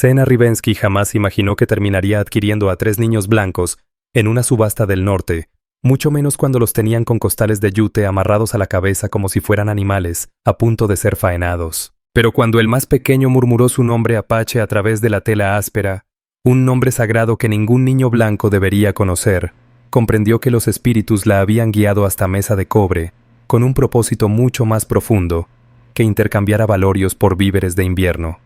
Sena Rivensky jamás imaginó que terminaría adquiriendo a 3 niños blancos en una subasta del norte, mucho menos cuando los tenían con costales de yute amarrados a la cabeza como si fueran animales, a punto de ser faenados. Pero cuando el más pequeño murmuró su nombre apache a través de la tela áspera, un nombre sagrado que ningún niño blanco debería conocer, comprendió que los espíritus la habían guiado hasta Mesa de Cobre, con un propósito mucho más profundo, que intercambiar avalorios por víveres de invierno.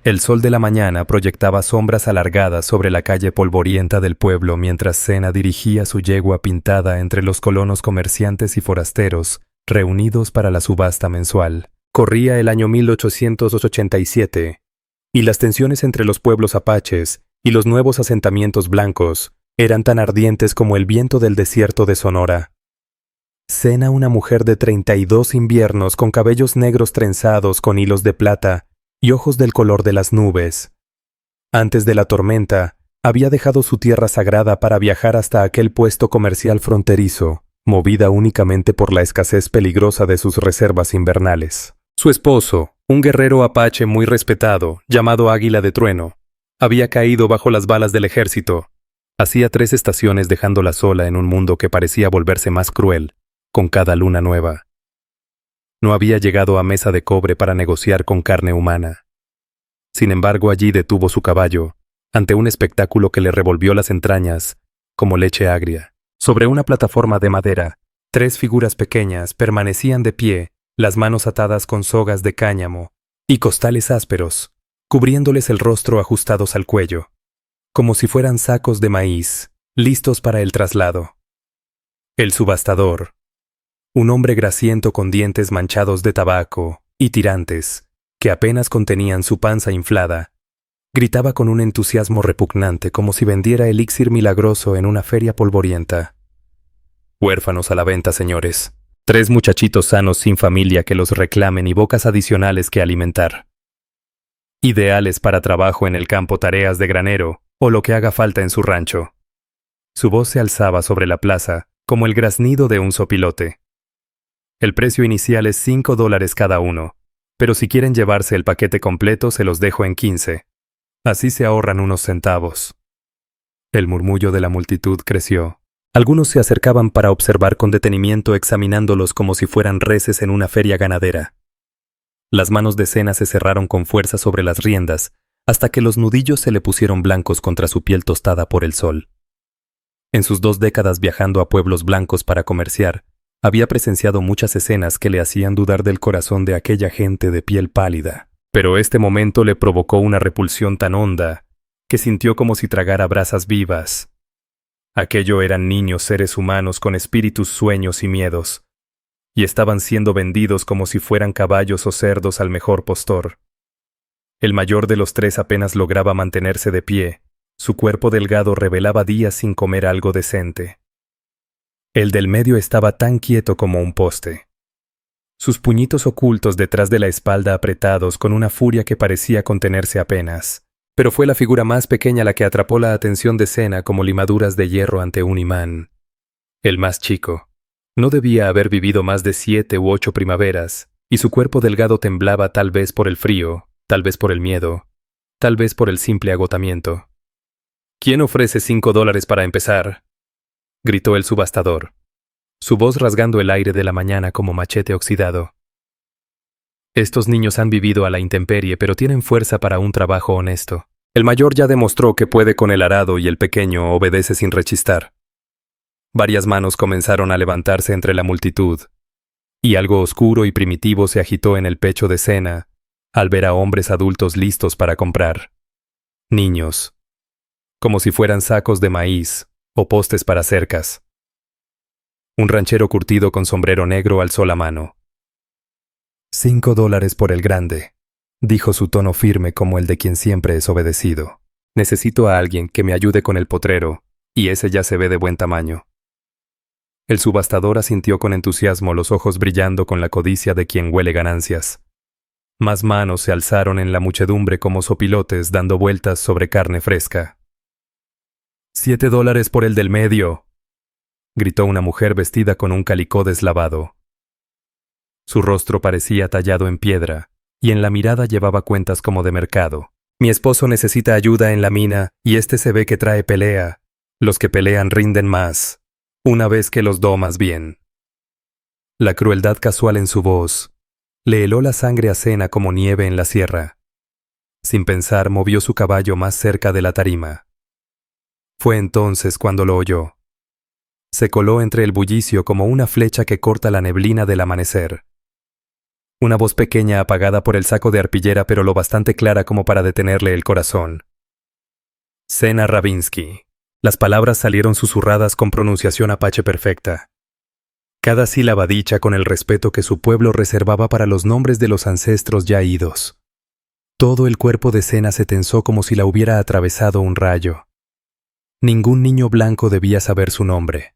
El sol de la mañana proyectaba sombras alargadas sobre la calle polvorienta del pueblo mientras Sena dirigía su yegua pintada entre los colonos comerciantes y forasteros, reunidos para la subasta mensual. Corría el año 1887, y las tensiones entre los pueblos apaches y los nuevos asentamientos blancos eran tan ardientes como el viento del desierto de Sonora. Sena, una mujer de 32 inviernos con cabellos negros trenzados con hilos de plata y ojos del color de las nubes. Antes de la tormenta, había dejado su tierra sagrada para viajar hasta aquel puesto comercial fronterizo, movida únicamente por la escasez peligrosa de sus reservas invernales. Su esposo, un guerrero apache muy respetado, llamado Águila de Trueno, había caído bajo las balas del ejército. Hacía 3 estaciones dejándola sola en un mundo que parecía volverse más cruel, con cada luna nueva. No había llegado a Mesa de Cobre para negociar con carne humana. Sin embargo, allí detuvo su caballo, ante un espectáculo que le revolvió las entrañas, como leche agria. Sobre una plataforma de madera, 3 figuras pequeñas permanecían de pie, las manos atadas con sogas de cáñamo y costales ásperos, cubriéndoles el rostro ajustados al cuello, como si fueran sacos de maíz, listos para el traslado. El subastador, un hombre grasiento con dientes manchados de tabaco y tirantes, que apenas contenían su panza inflada, gritaba con un entusiasmo repugnante como si vendiera elixir milagroso en una feria polvorienta. Huérfanos a la venta, señores. 3 muchachitos sanos sin familia que los reclamen y bocas adicionales que alimentar. Ideales para trabajo en el campo, tareas de granero o lo que haga falta en su rancho. Su voz se alzaba sobre la plaza como el graznido de un sopilote. El precio inicial es $5 cada uno, pero si quieren llevarse el paquete completo se los dejo en 15. Así se ahorran unos centavos. El murmullo de la multitud creció. Algunos se acercaban para observar con detenimiento examinándolos como si fueran reses en una feria ganadera. Las manos de Sena se cerraron con fuerza sobre las riendas, hasta que los nudillos se le pusieron blancos contra su piel tostada por el sol. En sus 2 décadas viajando a pueblos blancos para comerciar, había presenciado muchas escenas que le hacían dudar del corazón de aquella gente de piel pálida. Pero este momento le provocó una repulsión tan honda que sintió como si tragara brasas vivas. Aquello eran niños seres humanos con espíritus, sueños y miedos, y estaban siendo vendidos como si fueran caballos o cerdos al mejor postor. El mayor de los 3 apenas lograba mantenerse de pie, su cuerpo delgado revelaba días sin comer algo decente. El del medio estaba tan quieto como un poste. Sus puñitos ocultos detrás de la espalda apretados con una furia que parecía contenerse apenas. Pero fue la figura más pequeña la que atrapó la atención de Sena como limaduras de hierro ante un imán. El más chico. No debía haber vivido más de 7 u 8 primaveras, y su cuerpo delgado temblaba tal vez por el frío, tal vez por el miedo, tal vez por el simple agotamiento. ¿Quién ofrece $5 para empezar?, gritó el subastador, su voz rasgando el aire de la mañana como machete oxidado. Estos niños han vivido a la intemperie, pero tienen fuerza para un trabajo honesto. El mayor ya demostró que puede con el arado y el pequeño obedece sin rechistar. Varias manos comenzaron a levantarse entre la multitud, y algo oscuro y primitivo se agitó en el pecho de Sena al ver a hombres adultos listos para comprar. Niños, como si fueran sacos de maíz o postes para cercas. Un ranchero curtido con sombrero negro alzó la mano. $5 por el grande, dijo su tono firme como el de quien siempre es obedecido. Necesito a alguien que me ayude con el potrero, y ese ya se ve de buen tamaño. El subastador asintió con entusiasmo, los ojos brillando con la codicia de quien huele ganancias. Más manos se alzaron en la muchedumbre como sopilotes dando vueltas sobre carne fresca. $7 por el del medio, gritó una mujer vestida con un calicó deslavado. Su rostro parecía tallado en piedra, y en la mirada llevaba cuentas como de mercado. Mi esposo necesita ayuda en la mina y este se ve que trae pelea. Los que pelean rinden más, una vez que los domas bien. La crueldad casual en su voz le heló la sangre a Senna como nieve en la sierra. Sin pensar, movió su caballo más cerca de la tarima. Fue entonces cuando lo oyó. Se coló entre el bullicio como una flecha que corta la neblina del amanecer. Una voz pequeña apagada por el saco de arpillera pero lo bastante clara como para detenerle el corazón. Senna Ravinsky. Las palabras salieron susurradas con pronunciación apache perfecta. Cada sílaba dicha con el respeto que su pueblo reservaba para los nombres de los ancestros ya idos. Todo el cuerpo de Senna se tensó como si la hubiera atravesado un rayo. Ningún niño blanco debía saber su nombre,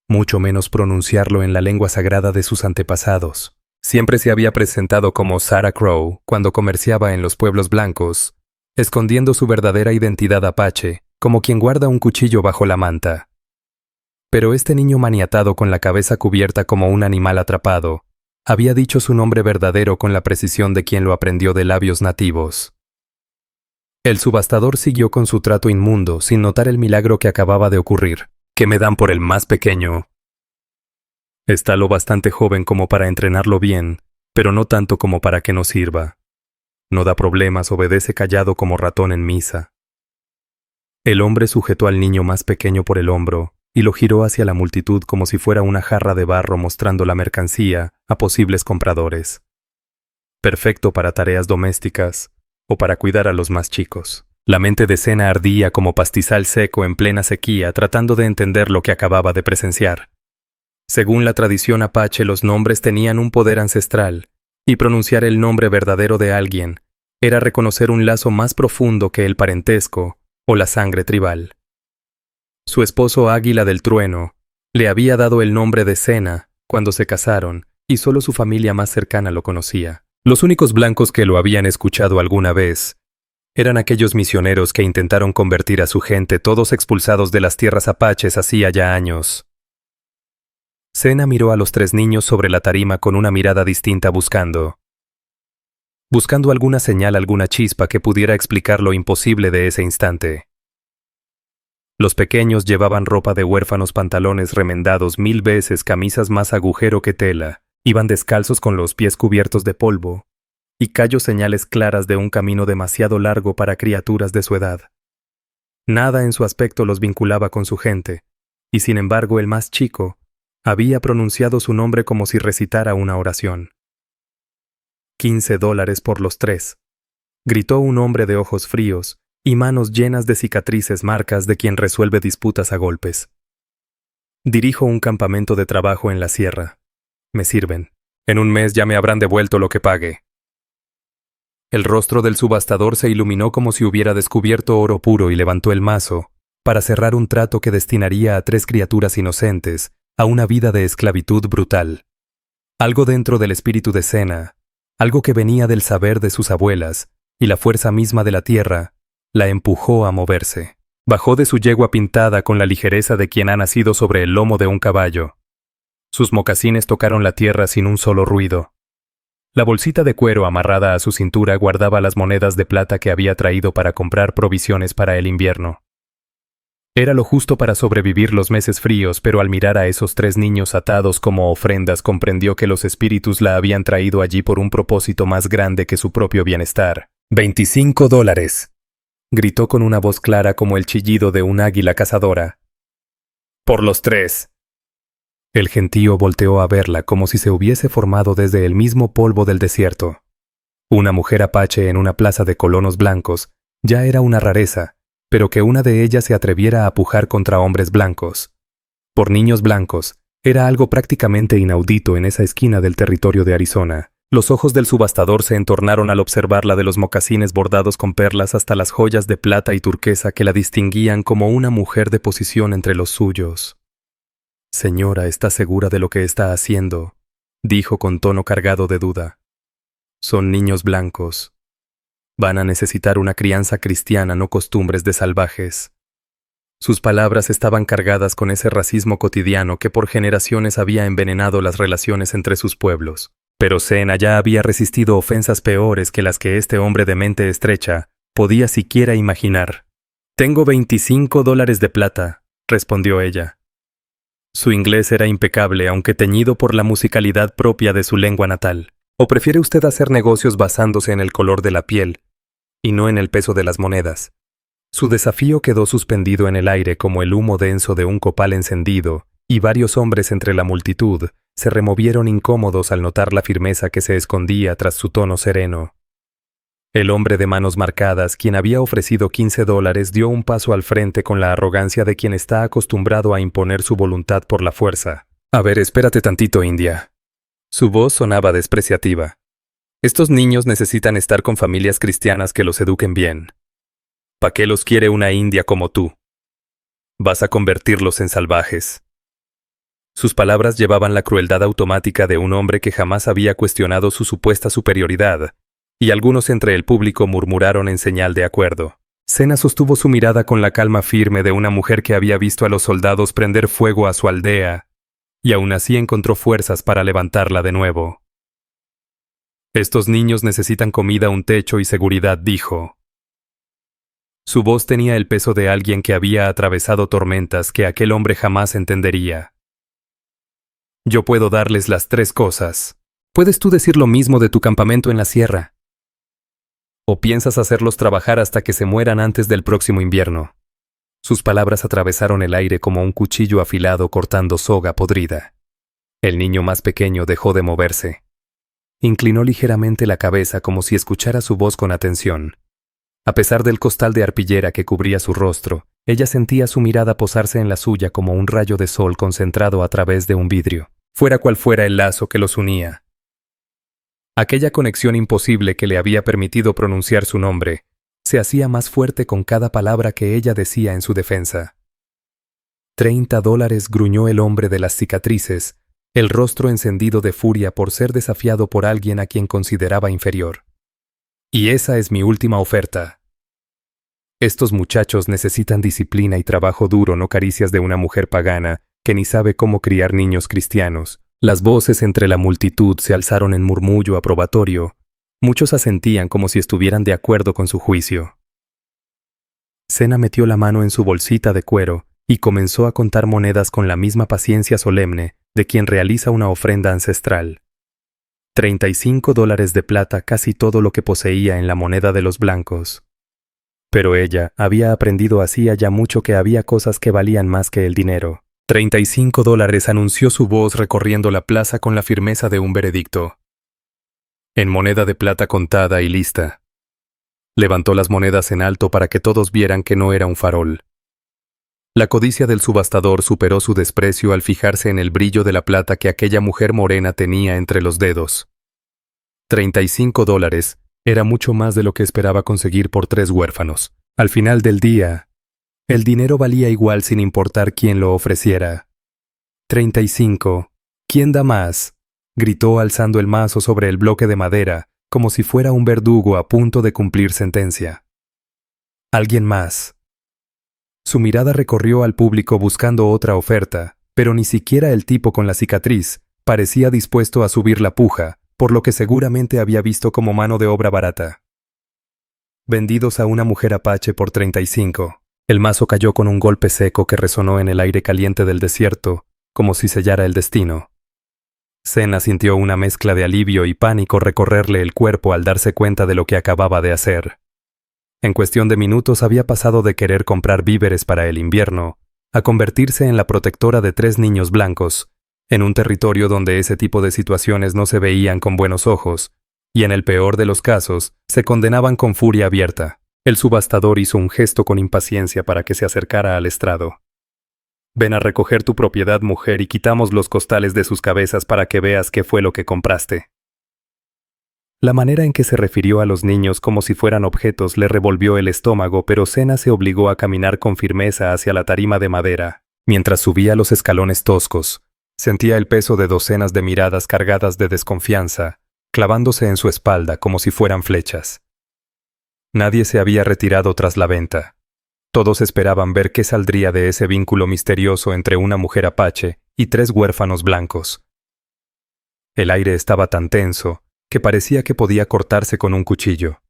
mucho menos pronunciarlo en la lengua sagrada de sus antepasados. Siempre se había presentado como Sarah Crow cuando comerciaba en los pueblos blancos, escondiendo su verdadera identidad apache, como quien guarda un cuchillo bajo la manta. Pero este niño maniatado con la cabeza cubierta como un animal atrapado, había dicho su nombre verdadero con la precisión de quien lo aprendió de labios nativos. El subastador siguió con su trato inmundo sin notar el milagro que acababa de ocurrir. ¿Qué me dan por el más pequeño? Está lo bastante joven como para entrenarlo bien, pero no tanto como para que no sirva. No da problemas, obedece callado como ratón en misa. El hombre sujetó al niño más pequeño por el hombro y lo giró hacia la multitud como si fuera una jarra de barro mostrando la mercancía a posibles compradores. Perfecto para tareas domésticas o para cuidar a los más chicos. La mente de Senna ardía como pastizal seco en plena sequía tratando de entender lo que acababa de presenciar. Según la tradición apache, los nombres tenían un poder ancestral, y pronunciar el nombre verdadero de alguien era reconocer un lazo más profundo que el parentesco o la sangre tribal. Su esposo Águila del Trueno le había dado el nombre de Senna cuando se casaron y solo su familia más cercana lo conocía. Los únicos blancos que lo habían escuchado alguna vez eran aquellos misioneros que intentaron convertir a su gente, todos expulsados de las tierras apaches hacía ya años. Senna miró a los tres niños sobre la tarima con una mirada distinta buscando alguna señal, alguna chispa que pudiera explicar lo imposible de ese instante. Los pequeños llevaban ropa de huérfanos, pantalones remendados 1000 veces, camisas más agujero que tela, iban descalzos con los pies cubiertos de polvo, y callos señales claras de un camino demasiado largo para criaturas de su edad. Nada en su aspecto los vinculaba con su gente, y sin embargo el más chico había pronunciado su nombre como si recitara una oración. $15 por los tres, gritó un hombre de ojos fríos y manos llenas de cicatrices, marcas de quien resuelve disputas a golpes. Dirijo un campamento de trabajo en la sierra. Me sirven. En un mes ya me habrán devuelto lo que pague. El rostro del subastador se iluminó como si hubiera descubierto oro puro y levantó el mazo para cerrar un trato que destinaría a 3 criaturas inocentes a una vida de esclavitud brutal. Algo dentro del espíritu de Senna, algo que venía del saber de sus abuelas y la fuerza misma de la tierra, la empujó a moverse. Bajó de su yegua pintada con la ligereza de quien ha nacido sobre el lomo de un caballo. Sus mocasines tocaron la tierra sin un solo ruido. La bolsita de cuero amarrada a su cintura guardaba las monedas de plata que había traído para comprar provisiones para el invierno. Era lo justo para sobrevivir los meses fríos, pero al mirar a esos 3 niños atados como ofrendas comprendió que los espíritus la habían traído allí por un propósito más grande que su propio bienestar. $25, gritó con una voz clara como el chillido de un águila cazadora. Por los 3. El gentío volteó a verla como si se hubiese formado desde el mismo polvo del desierto. Una mujer apache en una plaza de colonos blancos ya era una rareza, pero que una de ellas se atreviera a pujar contra hombres blancos, por niños blancos, era algo prácticamente inaudito en esa esquina del territorio de Arizona. Los ojos del subastador se entornaron al observarla, de los mocasines bordados con perlas hasta las joyas de plata y turquesa que la distinguían como una mujer de posición entre los suyos. «Señora, ¿está segura de lo que está haciendo?», dijo con tono cargado de duda. «Son niños blancos. Van a necesitar una crianza cristiana, no costumbres de salvajes». Sus palabras estaban cargadas con ese racismo cotidiano que por generaciones había envenenado las relaciones entre sus pueblos. Pero Senna ya había resistido ofensas peores que las que este hombre de mente estrecha podía siquiera imaginar. «Tengo $25 de plata», respondió ella. Su inglés era impecable, aunque teñido por la musicalidad propia de su lengua natal. ¿O prefiere usted hacer negocios basándose en el color de la piel y no en el peso de las monedas? Su desafío quedó suspendido en el aire como el humo denso de un copal encendido, y varios hombres entre la multitud se removieron incómodos al notar la firmeza que se escondía tras su tono sereno. El hombre de manos marcadas, quien había ofrecido $15, dio un paso al frente con la arrogancia de quien está acostumbrado a imponer su voluntad por la fuerza. «A ver, espérate tantito, India». Su voz sonaba despreciativa. «Estos niños necesitan estar con familias cristianas que los eduquen bien. ¿Para qué los quiere una india como tú? Vas a convertirlos en salvajes». Sus palabras llevaban la crueldad automática de un hombre que jamás había cuestionado su supuesta superioridad, y algunos entre el público murmuraron en señal de acuerdo. Sena sostuvo su mirada con la calma firme de una mujer que había visto a los soldados prender fuego a su aldea, y aún así encontró fuerzas para levantarla de nuevo. «Estos niños necesitan comida, un techo y seguridad», dijo. Su voz tenía el peso de alguien que había atravesado tormentas que aquel hombre jamás entendería. «Yo puedo darles las 3 cosas. ¿Puedes tú decir lo mismo de tu campamento en la sierra? ¿O piensas hacerlos trabajar hasta que se mueran antes del próximo invierno?» Sus palabras atravesaron el aire como un cuchillo afilado cortando soga podrida. El niño más pequeño dejó de moverse. Inclinó ligeramente la cabeza como si escuchara su voz con atención. A pesar del costal de arpillera que cubría su rostro, ella sentía su mirada posarse en la suya como un rayo de sol concentrado a través de un vidrio, fuera cual fuera el lazo que los unía. Aquella conexión imposible que le había permitido pronunciar su nombre se hacía más fuerte con cada palabra que ella decía en su defensa. $30, gruñó el hombre de las cicatrices, el rostro encendido de furia por ser desafiado por alguien a quien consideraba inferior. «Y esa es mi última oferta. Estos muchachos necesitan disciplina y trabajo duro, no caricias de una mujer pagana que ni sabe cómo criar niños cristianos». Las voces entre la multitud se alzaron en murmullo aprobatorio. Muchos asentían como si estuvieran de acuerdo con su juicio. Sena metió la mano en su bolsita de cuero y comenzó a contar monedas con la misma paciencia solemne de quien realiza una ofrenda ancestral. $35 de plata, casi todo lo que poseía en la moneda de los blancos. Pero ella había aprendido hacía ya mucho que había cosas que valían más que el dinero. $35, anunció su voz recorriendo la plaza con la firmeza de un veredicto. En moneda de plata contada y lista. Levantó las monedas en alto para que todos vieran que no era un farol. La codicia del subastador superó su desprecio al fijarse en el brillo de la plata que aquella mujer morena tenía entre los dedos. $35 era mucho más de lo que esperaba conseguir por 3 huérfanos. Al final del día, el dinero valía igual sin importar quién lo ofreciera. 35. ¿Quién da más?, gritó alzando el mazo sobre el bloque de madera, como si fuera un verdugo a punto de cumplir sentencia. ¿Alguien más? Su mirada recorrió al público buscando otra oferta, pero ni siquiera el tipo con la cicatriz parecía dispuesto a subir la puja, por lo que seguramente había visto como mano de obra barata. Vendidos a una mujer apache por 35. El mazo cayó con un golpe seco que resonó en el aire caliente del desierto, como si sellara el destino. Sena sintió una mezcla de alivio y pánico recorrerle el cuerpo al darse cuenta de lo que acababa de hacer. En cuestión de minutos había pasado de querer comprar víveres para el invierno a convertirse en la protectora de 3 niños blancos, en un territorio donde ese tipo de situaciones no se veían con buenos ojos, y en el peor de los casos, se condenaban con furia abierta. El subastador hizo un gesto con impaciencia para que se acercara al estrado. «Ven a recoger tu propiedad, mujer, y quitamos los costales de sus cabezas para que veas qué fue lo que compraste». La manera en que se refirió a los niños como si fueran objetos le revolvió el estómago, pero Sena se obligó a caminar con firmeza hacia la tarima de madera. Mientras subía los escalones toscos, sentía el peso de docenas de miradas cargadas de desconfianza, clavándose en su espalda como si fueran flechas. Nadie se había retirado tras la venta. Todos esperaban ver qué saldría de ese vínculo misterioso entre una mujer apache y 3 huérfanos blancos. El aire estaba tan tenso que parecía que podía cortarse con un cuchillo.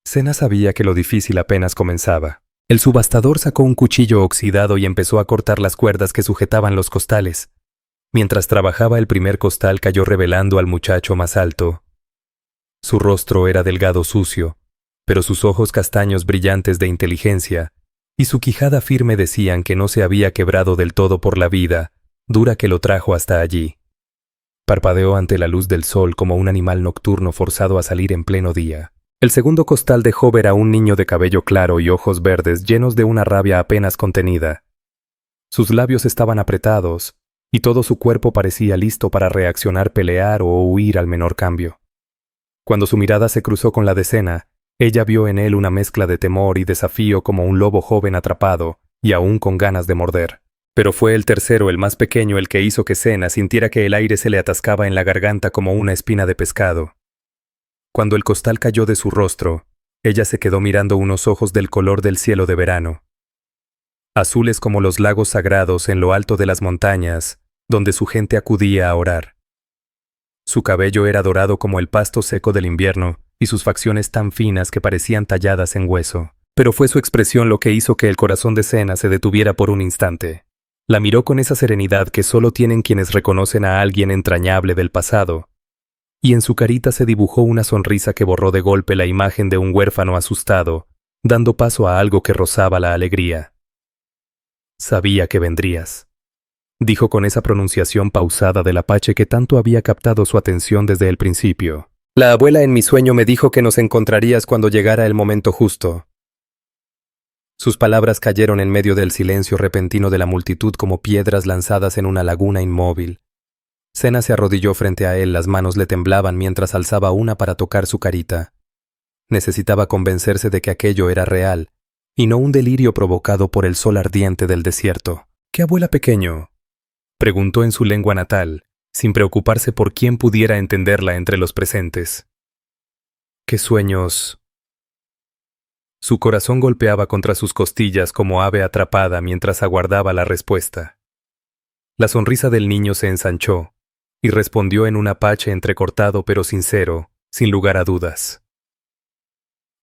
Sena sabía que lo difícil apenas comenzaba. El subastador sacó un cuchillo oxidado y empezó a cortar las cuerdas que sujetaban los costales. Mientras trabajaba, el primer costal cayó revelando al muchacho más alto. Su rostro era delgado, sucio, pero sus ojos castaños brillantes de inteligencia y su quijada firme decían que no se había quebrado del todo por la vida dura que lo trajo hasta allí. Parpadeó ante la luz del sol como un animal nocturno forzado a salir en pleno día. El segundo costal dejó ver a un niño de cabello claro y ojos verdes llenos de una rabia apenas contenida. Sus labios estaban apretados, y todo su cuerpo parecía listo para reaccionar, pelear o huir al menor cambio. Cuando su mirada se cruzó con la de Sena, ella vio en él una mezcla de temor y desafío como un lobo joven atrapado y aún con ganas de morder. Pero fue el tercero, el más pequeño, el que hizo que Sena sintiera que el aire se le atascaba en la garganta como una espina de pescado. Cuando el costal cayó de su rostro, ella se quedó mirando unos ojos del color del cielo de verano, azules como los lagos sagrados en lo alto de las montañas, donde su gente acudía a orar. Su cabello era dorado como el pasto seco del invierno, y sus facciones tan finas que parecían talladas en hueso. Pero fue su expresión lo que hizo que el corazón de Sena se detuviera por un instante. La miró con esa serenidad que solo tienen quienes reconocen a alguien entrañable del pasado, y en su carita se dibujó una sonrisa que borró de golpe la imagen de un huérfano asustado, dando paso a algo que rozaba la alegría. «Sabía que vendrías», dijo con esa pronunciación pausada del apache que tanto había captado su atención desde el principio. «La abuela en mi sueño me dijo que nos encontrarías cuando llegara el momento justo». Sus palabras cayeron en medio del silencio repentino de la multitud como piedras lanzadas en una laguna inmóvil. Sena se arrodilló frente a él, las manos le temblaban mientras alzaba una para tocar su carita. Necesitaba convencerse de que aquello era real, y no un delirio provocado por el sol ardiente del desierto. «¿Qué abuela, pequeño?», preguntó en su lengua natal, sin preocuparse por quién pudiera entenderla entre los presentes. «¿Qué sueños?». Su corazón golpeaba contra sus costillas como ave atrapada mientras aguardaba la respuesta. La sonrisa del niño se ensanchó, y respondió en un apache entrecortado pero sincero, sin lugar a dudas.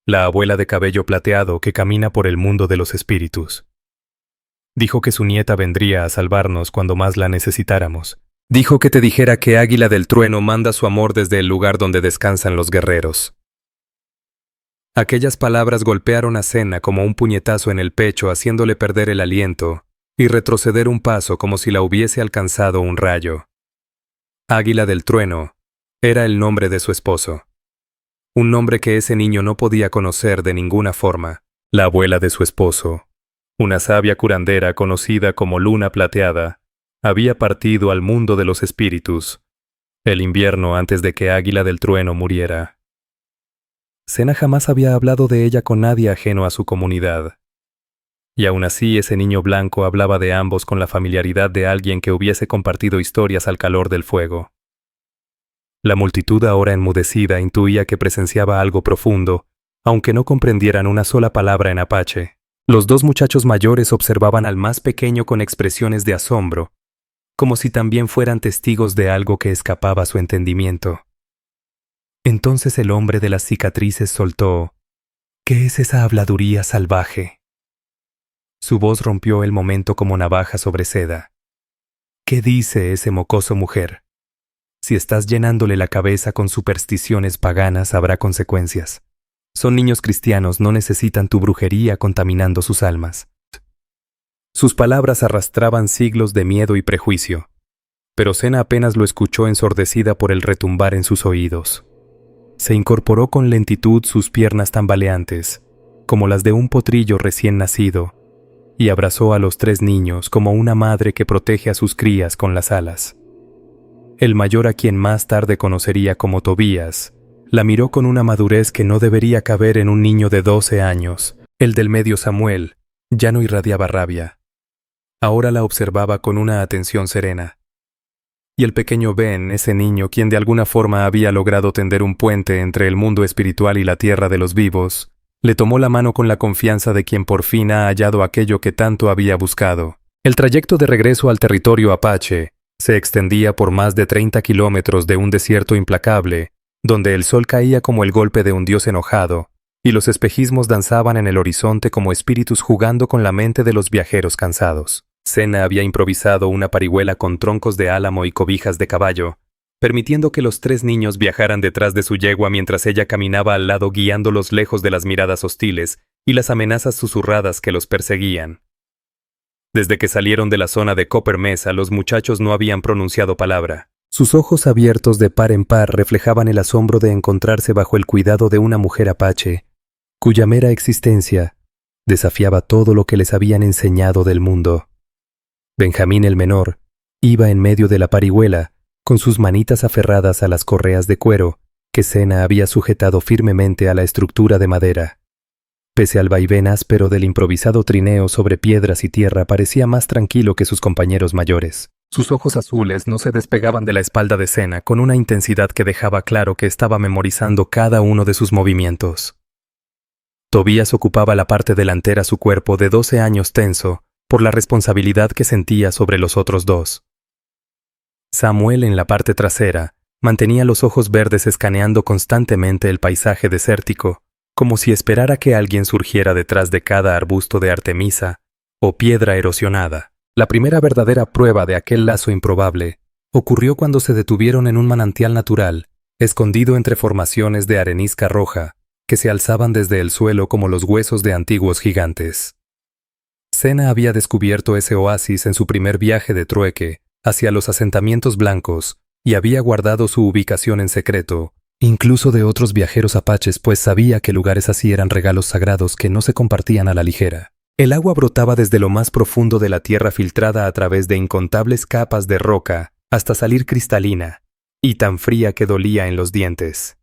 «La abuela de cabello plateado que camina por el mundo de los espíritus. Dijo que su nieta vendría a salvarnos cuando más la necesitáramos. Dijo que te dijera que Águila del Trueno manda su amor desde el lugar donde descansan los guerreros». Aquellas palabras golpearon a Sena como un puñetazo en el pecho, haciéndole perder el aliento y retroceder un paso como si la hubiese alcanzado un rayo. Águila del Trueno era el nombre de su esposo. Un nombre que ese niño no podía conocer de ninguna forma. La abuela de su esposo, una sabia curandera conocida como Luna Plateada, había partido al mundo de los espíritus, el invierno antes de que Águila del Trueno muriera. Sena jamás había hablado de ella con nadie ajeno a su comunidad. Y aún así ese niño blanco hablaba de ambos con la familiaridad de alguien que hubiese compartido historias al calor del fuego. La multitud, ahora enmudecida, intuía que presenciaba algo profundo, aunque no comprendieran una sola palabra en apache. Los dos muchachos mayores observaban al más pequeño con expresiones de asombro, como si también fueran testigos de algo que escapaba a su entendimiento. Entonces el hombre de las cicatrices soltó: «¿Qué es esa habladuría salvaje?». Su voz rompió el momento como navaja sobre seda. «¿Qué dice ese mocoso, mujer? Si estás llenándole la cabeza con supersticiones paganas, habrá consecuencias. Son niños cristianos, no necesitan tu brujería contaminando sus almas». Sus palabras arrastraban siglos de miedo y prejuicio, pero Sena apenas lo escuchó, ensordecida por el retumbar en sus oídos. Se incorporó con lentitud, sus piernas tambaleantes, como las de un potrillo recién nacido, y abrazó a los tres niños como una madre que protege a sus crías con las alas. El mayor, a quien más tarde conocería como Tobías, la miró con una madurez que no debería caber en un niño de 12 años. El del medio, Samuel, ya no irradiaba rabia. Ahora la observaba con una atención serena. Y el pequeño Ben, ese niño quien de alguna forma había logrado tender un puente entre el mundo espiritual y la tierra de los vivos, le tomó la mano con la confianza de quien por fin ha hallado aquello que tanto había buscado. El trayecto de regreso al territorio apache se extendía por más de 30 kilómetros de un desierto implacable, donde el sol caía como el golpe de un dios enojado, y los espejismos danzaban en el horizonte como espíritus jugando con la mente de los viajeros cansados. Sena había improvisado una parihuela con troncos de álamo y cobijas de caballo, permitiendo que los 3 niños viajaran detrás de su yegua mientras ella caminaba al lado guiándolos lejos de las miradas hostiles y las amenazas susurradas que los perseguían. Desde que salieron de la zona de Copper Mesa, los muchachos no habían pronunciado palabra. Sus ojos abiertos de par en par reflejaban el asombro de encontrarse bajo el cuidado de una mujer apache, cuya mera existencia desafiaba todo lo que les habían enseñado del mundo. Benjamín el menor iba en medio de la parihuela, con sus manitas aferradas a las correas de cuero que Sena había sujetado firmemente a la estructura de madera. Pese al vaivén áspero del improvisado trineo sobre piedras y tierra, parecía más tranquilo que sus compañeros mayores. Sus ojos azules no se despegaban de la espalda de Sena con una intensidad que dejaba claro que estaba memorizando cada uno de sus movimientos. Tobías ocupaba la parte delantera su cuerpo de 12 años tenso por la responsabilidad que sentía sobre los otros 2. Samuel en la parte trasera mantenía los ojos verdes escaneando constantemente el paisaje desértico, como si esperara que alguien surgiera detrás de cada arbusto de artemisa o piedra erosionada. La primera verdadera prueba de aquel lazo improbable ocurrió cuando se detuvieron en un manantial natural, escondido entre formaciones de arenisca roja, que se alzaban desde el suelo como los huesos de antiguos gigantes. Sena había descubierto ese oasis en su primer viaje de trueque hacia los asentamientos blancos y había guardado su ubicación en secreto, incluso de otros viajeros apaches, pues sabía que lugares así eran regalos sagrados que no se compartían a la ligera. El agua brotaba desde lo más profundo de la tierra filtrada a través de incontables capas de roca hasta salir cristalina y tan fría que dolía en los dientes.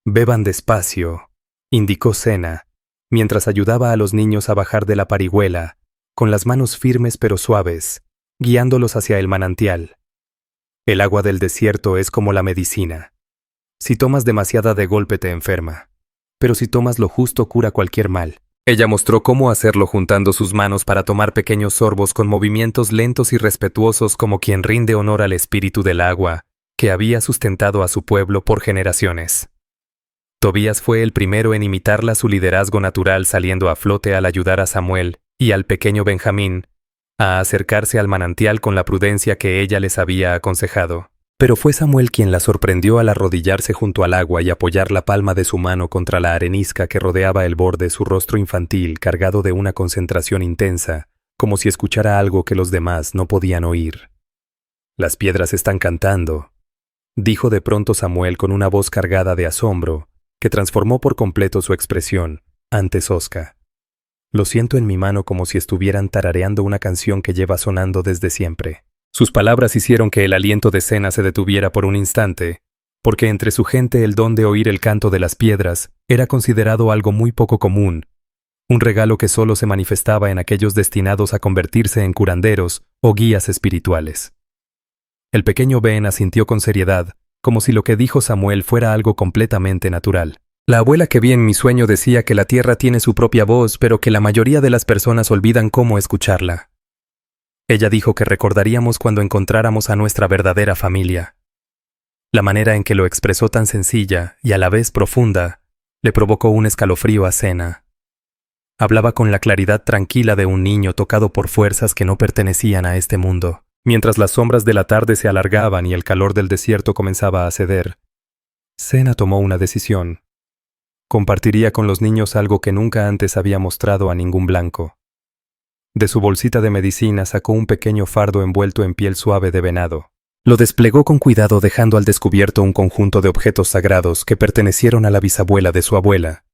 «Beban despacio», indicó Sena, mientras ayudaba a los niños a bajar de la parihuela, con las manos firmes pero suaves, guiándolos hacia el manantial. El agua del desierto es como la medicina. Si tomas demasiada de golpe te enferma, pero si tomas lo justo cura cualquier mal. Ella mostró cómo hacerlo juntando sus manos para tomar pequeños sorbos con movimientos lentos y respetuosos como quien rinde honor al espíritu del agua, que había sustentado a su pueblo por generaciones. Tobías fue el primero en imitarla su liderazgo natural saliendo a flote al ayudar a Samuel y al pequeño Benjamín a acercarse al manantial con la prudencia que ella les había aconsejado. Pero fue Samuel quien la sorprendió al arrodillarse junto al agua y apoyar la palma de su mano contra la arenisca que rodeaba el borde, su rostro infantil cargado de una concentración intensa, como si escuchara algo que los demás no podían oír. «Las piedras están cantando», dijo de pronto Samuel con una voz cargada de asombro, que transformó por completo su expresión ante Sosca. «Lo siento en mi mano como si estuvieran tarareando una canción que lleva sonando desde siempre». Sus palabras hicieron que el aliento de Sena se detuviera por un instante, porque entre su gente el don de oír el canto de las piedras era considerado algo muy poco común, un regalo que solo se manifestaba en aquellos destinados a convertirse en curanderos o guías espirituales. El pequeño Ben asintió con seriedad, como si lo que dijo Samuel fuera algo completamente natural. «La abuela que vi en mi sueño decía que la tierra tiene su propia voz, pero que la mayoría de las personas olvidan cómo escucharla. Ella dijo que recordaríamos cuando encontráramos a nuestra verdadera familia». La manera en que lo expresó tan sencilla y a la vez profunda le provocó un escalofrío a Sena. Hablaba con la claridad tranquila de un niño tocado por fuerzas que no pertenecían a este mundo. Mientras las sombras de la tarde se alargaban y el calor del desierto comenzaba a ceder, Sena tomó una decisión. Compartiría con los niños algo que nunca antes había mostrado a ningún blanco. De su bolsita de medicina sacó un pequeño fardo envuelto en piel suave de venado. Lo desplegó con cuidado dejando al descubierto un conjunto de objetos sagrados que pertenecieron a la bisabuela de su abuela.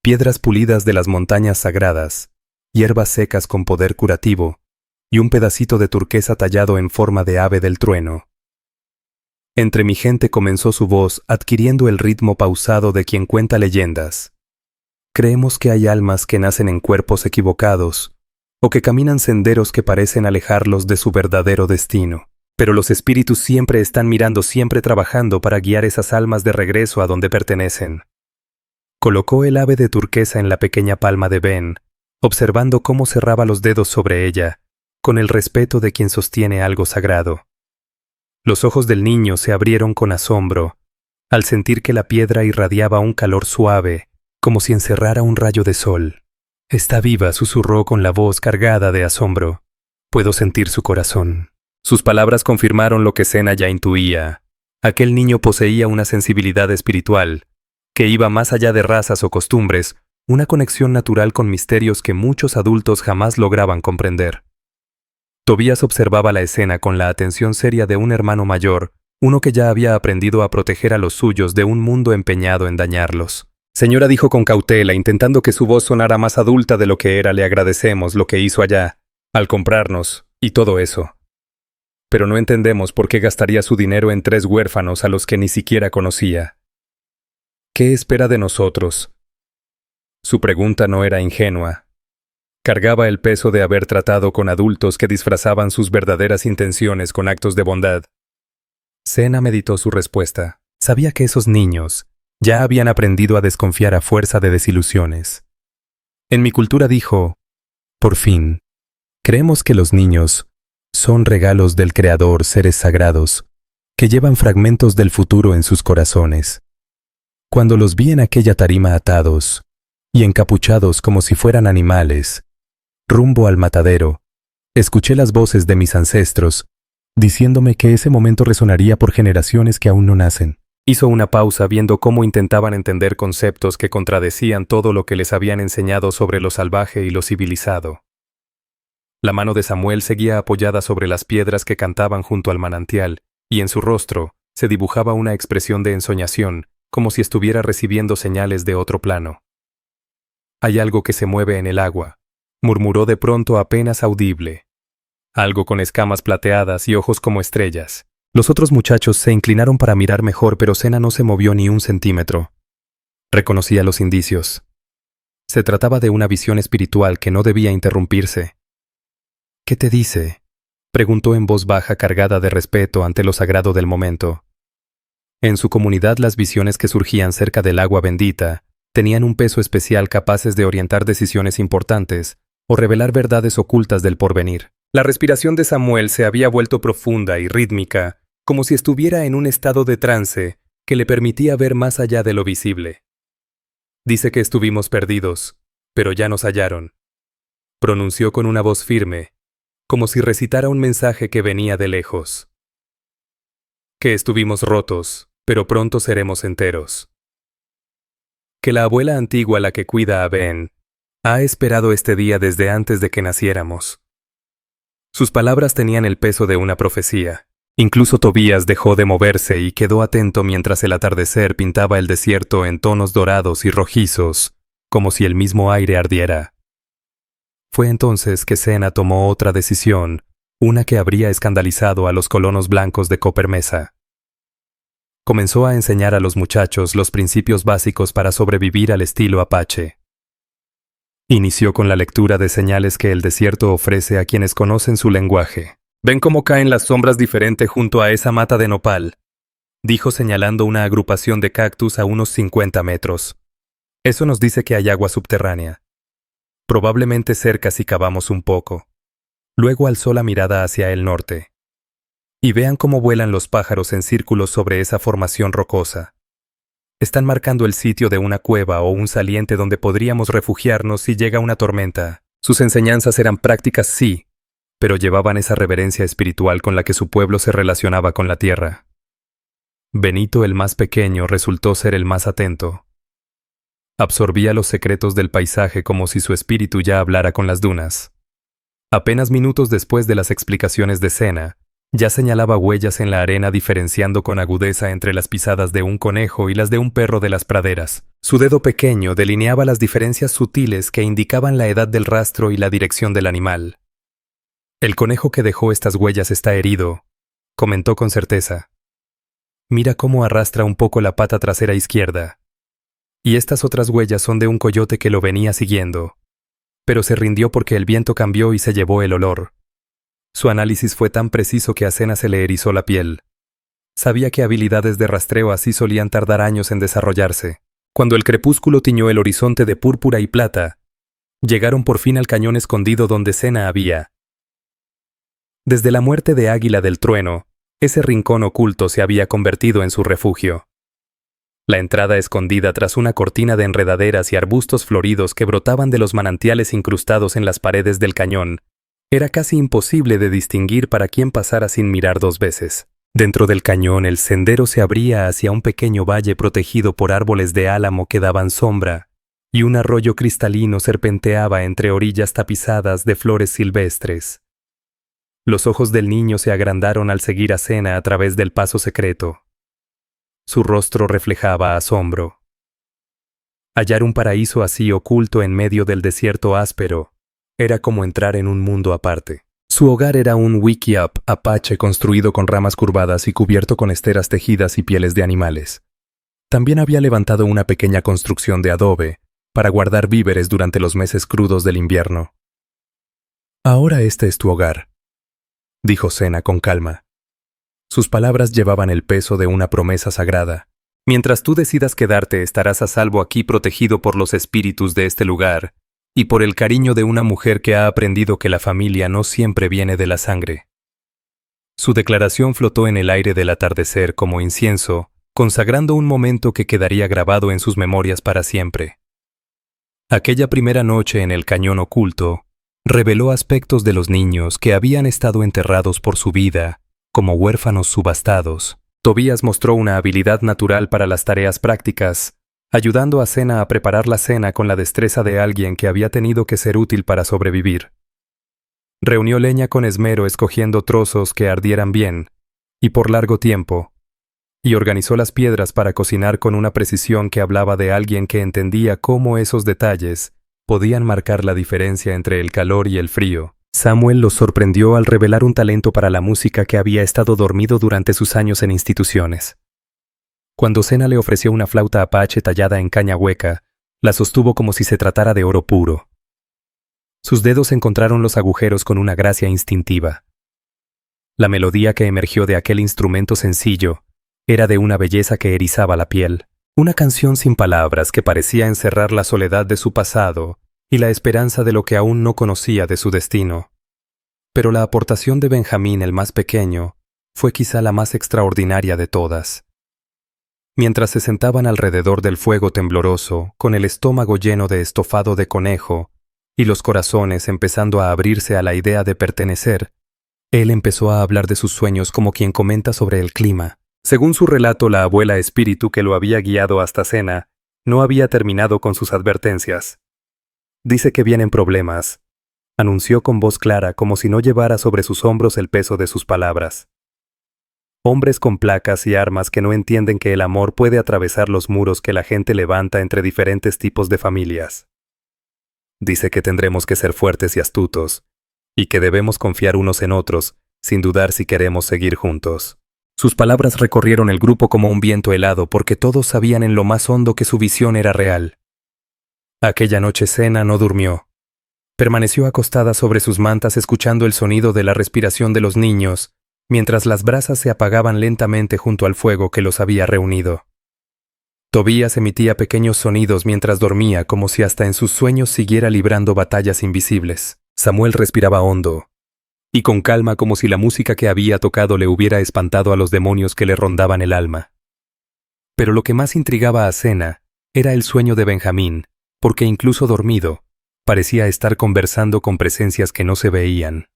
Piedras pulidas de las montañas sagradas, hierbas secas con poder curativo y un pedacito de turquesa tallado en forma de ave del trueno. Entre mi gente comenzó su voz adquiriendo el ritmo pausado de quien cuenta leyendas. Creemos que hay almas que nacen en cuerpos equivocados o que caminan senderos que parecen alejarlos de su verdadero destino. Pero los espíritus siempre están mirando, siempre trabajando para guiar esas almas de regreso a donde pertenecen. Colocó el ave de turquesa en la pequeña palma de Ben, observando cómo cerraba los dedos sobre ella, con el respeto de quien sostiene algo sagrado. Los ojos del niño se abrieron con asombro, al sentir que la piedra irradiaba un calor suave como si encerrara un rayo de sol. Está viva, susurró con la voz cargada de asombro. Puedo sentir su corazón. Sus palabras confirmaron lo que Sena ya intuía. Aquel niño poseía una sensibilidad espiritual, que iba más allá de razas o costumbres, una conexión natural con misterios que muchos adultos jamás lograban comprender. Tobías observaba la escena con la atención seria de un hermano mayor, uno que ya había aprendido a proteger a los suyos de un mundo empeñado en dañarlos. Señora, dijo con cautela, intentando que su voz sonara más adulta de lo que era, le agradecemos lo que hizo allá, al comprarnos, y todo eso. Pero no entendemos por qué gastaría su dinero en 3 huérfanos a los que ni siquiera conocía. ¿Qué espera de nosotros? Su pregunta no era ingenua. Cargaba el peso de haber tratado con adultos que disfrazaban sus verdaderas intenciones con actos de bondad. Sena meditó su respuesta. Sabía que esos niños ya habían aprendido a desconfiar a fuerza de desilusiones. En mi cultura, dijo, por fin, creemos que los niños son regalos del Creador, seres sagrados, que llevan fragmentos del futuro en sus corazones. Cuando los vi en aquella tarima atados y encapuchados como si fueran animales, rumbo al matadero, escuché las voces de mis ancestros, diciéndome que ese momento resonaría por generaciones que aún no nacen. Hizo una pausa viendo cómo intentaban entender conceptos que contradecían todo lo que les habían enseñado sobre lo salvaje y lo civilizado. La mano de Samuel seguía apoyada sobre las piedras que cantaban junto al manantial, y en su rostro se dibujaba una expresión de ensoñación, como si estuviera recibiendo señales de otro plano. Hay algo que se mueve en el agua, murmuró de pronto apenas audible. Algo con escamas plateadas y ojos como estrellas. Los otros muchachos se inclinaron para mirar mejor, pero Sena no se movió ni un centímetro. Reconocía los indicios. Se trataba de una visión espiritual que no debía interrumpirse. ¿Qué te dice?, preguntó en voz baja cargada de respeto ante lo sagrado del momento. En su comunidad las visiones que surgían cerca del agua bendita tenían un peso especial, capaces de orientar decisiones importantes o revelar verdades ocultas del porvenir. La respiración de Samuel se había vuelto profunda y rítmica, como si estuviera en un estado de trance que le permitía ver más allá de lo visible. Dice que estuvimos perdidos, pero ya nos hallaron, pronunció con una voz firme, como si recitara un mensaje que venía de lejos. Que estuvimos rotos, pero pronto seremos enteros. Que la abuela antigua, la que cuida a Ben, ha esperado este día desde antes de que naciéramos. Sus palabras tenían el peso de una profecía. Incluso Tobías dejó de moverse y quedó atento mientras el atardecer pintaba el desierto en tonos dorados y rojizos, como si el mismo aire ardiera. Fue entonces que Sena tomó otra decisión, una que habría escandalizado a los colonos blancos de Coppermesa. Comenzó a enseñar a los muchachos los principios básicos para sobrevivir al estilo apache. Inició con la lectura de señales que el desierto ofrece a quienes conocen su lenguaje. «Ven cómo caen las sombras diferente junto a esa mata de nopal», dijo señalando una agrupación de cactus a unos 50 metros. «Eso nos dice que hay agua subterránea. Probablemente cerca si cavamos un poco». Luego alzó la mirada hacia el norte. «Y vean cómo vuelan los pájaros en círculos sobre esa formación rocosa. Están marcando el sitio de una cueva o un saliente donde podríamos refugiarnos si llega una tormenta». Sus enseñanzas eran prácticas, sí, pero llevaban esa reverencia espiritual con la que su pueblo se relacionaba con la tierra. Benito, el más pequeño, resultó ser el más atento. Absorbía los secretos del paisaje como si su espíritu ya hablara con las dunas. Apenas minutos después de las explicaciones de Sena, ya señalaba huellas en la arena, diferenciando con agudeza entre las pisadas de un conejo y las de un perro de las praderas. Su dedo pequeño delineaba las diferencias sutiles que indicaban la edad del rastro y la dirección del animal. «El conejo que dejó estas huellas está herido», comentó con certeza. «Mira cómo arrastra un poco la pata trasera izquierda. Y estas otras huellas son de un coyote que lo venía siguiendo. Pero se rindió porque el viento cambió y se llevó el olor». Su análisis fue tan preciso que a Sena se le erizó la piel. Sabía que habilidades de rastreo así solían tardar años en desarrollarse. Cuando el crepúsculo tiñó el horizonte de púrpura y plata, llegaron por fin al cañón escondido donde Sena había. Desde la muerte de Águila del Trueno, ese rincón oculto se había convertido en su refugio. La entrada escondida tras una cortina de enredaderas y arbustos floridos que brotaban de los manantiales incrustados en las paredes del cañón, era casi imposible de distinguir para quién pasara sin mirar dos veces. Dentro del cañón el sendero se abría hacia un pequeño valle protegido por árboles de álamo que daban sombra, y un arroyo cristalino serpenteaba entre orillas tapizadas de flores silvestres. Los ojos del niño se agrandaron al seguir a Sena a través del paso secreto. Su rostro reflejaba asombro. Hallar un paraíso así oculto en medio del desierto áspero era como entrar en un mundo aparte. Su hogar era un wickiup apache construido con ramas curvadas y cubierto con esteras tejidas y pieles de animales. También había levantado una pequeña construcción de adobe para guardar víveres durante los meses crudos del invierno. «Ahora este es tu hogar», dijo Sena con calma. Sus palabras llevaban el peso de una promesa sagrada. «Mientras tú decidas quedarte, estarás a salvo aquí protegido por los espíritus de este lugar y por el cariño de una mujer que ha aprendido que la familia no siempre viene de la sangre». Su declaración flotó en el aire del atardecer como incienso, consagrando un momento que quedaría grabado en sus memorias para siempre. Aquella primera noche en el cañón oculto reveló aspectos de los niños que habían estado enterrados por su vida, como huérfanos subastados. Tobías mostró una habilidad natural para las tareas prácticas, ayudando a Sena a preparar la cena con la destreza de alguien que había tenido que ser útil para sobrevivir. Reunió leña con esmero escogiendo trozos que ardieran bien, y por largo tiempo, y organizó las piedras para cocinar con una precisión que hablaba de alguien que entendía cómo esos detalles podían marcar la diferencia entre el calor y el frío. Samuel los sorprendió al revelar un talento para la música que había estado dormido durante sus años en instituciones. Cuando Sena le ofreció una flauta apache tallada en caña hueca, la sostuvo como si se tratara de oro puro. Sus dedos encontraron los agujeros con una gracia instintiva. La melodía que emergió de aquel instrumento sencillo era de una belleza que erizaba la piel, una canción sin palabras que parecía encerrar la soledad de su pasado y la esperanza de lo que aún no conocía de su destino. Pero la aportación de Benjamín, el más pequeño, fue quizá la más extraordinaria de todas. Mientras se sentaban alrededor del fuego tembloroso, con el estómago lleno de estofado de conejo y los corazones empezando a abrirse a la idea de pertenecer, él empezó a hablar de sus sueños como quien comenta sobre el clima. Según su relato, la abuela espíritu que lo había guiado hasta Sena no había terminado con sus advertencias. «Dice que vienen problemas», anunció con voz clara como si no llevara sobre sus hombros el peso de sus palabras. «Hombres con placas y armas que no entienden que el amor puede atravesar los muros que la gente levanta entre diferentes tipos de familias. Dice que tendremos que ser fuertes y astutos, y que debemos confiar unos en otros, sin dudar si queremos seguir juntos». Sus palabras recorrieron el grupo como un viento helado porque todos sabían en lo más hondo que su visión era real. Aquella noche Sena no durmió. Permaneció acostada sobre sus mantas escuchando el sonido de la respiración de los niños, mientras las brasas se apagaban lentamente junto al fuego que los había reunido. Tobías emitía pequeños sonidos mientras dormía como si hasta en sus sueños siguiera librando batallas invisibles. Samuel respiraba hondo y con calma como si la música que había tocado le hubiera espantado a los demonios que le rondaban el alma. Pero lo que más intrigaba a Sena era el sueño de Benjamín, porque incluso dormido, parecía estar conversando con presencias que no se veían.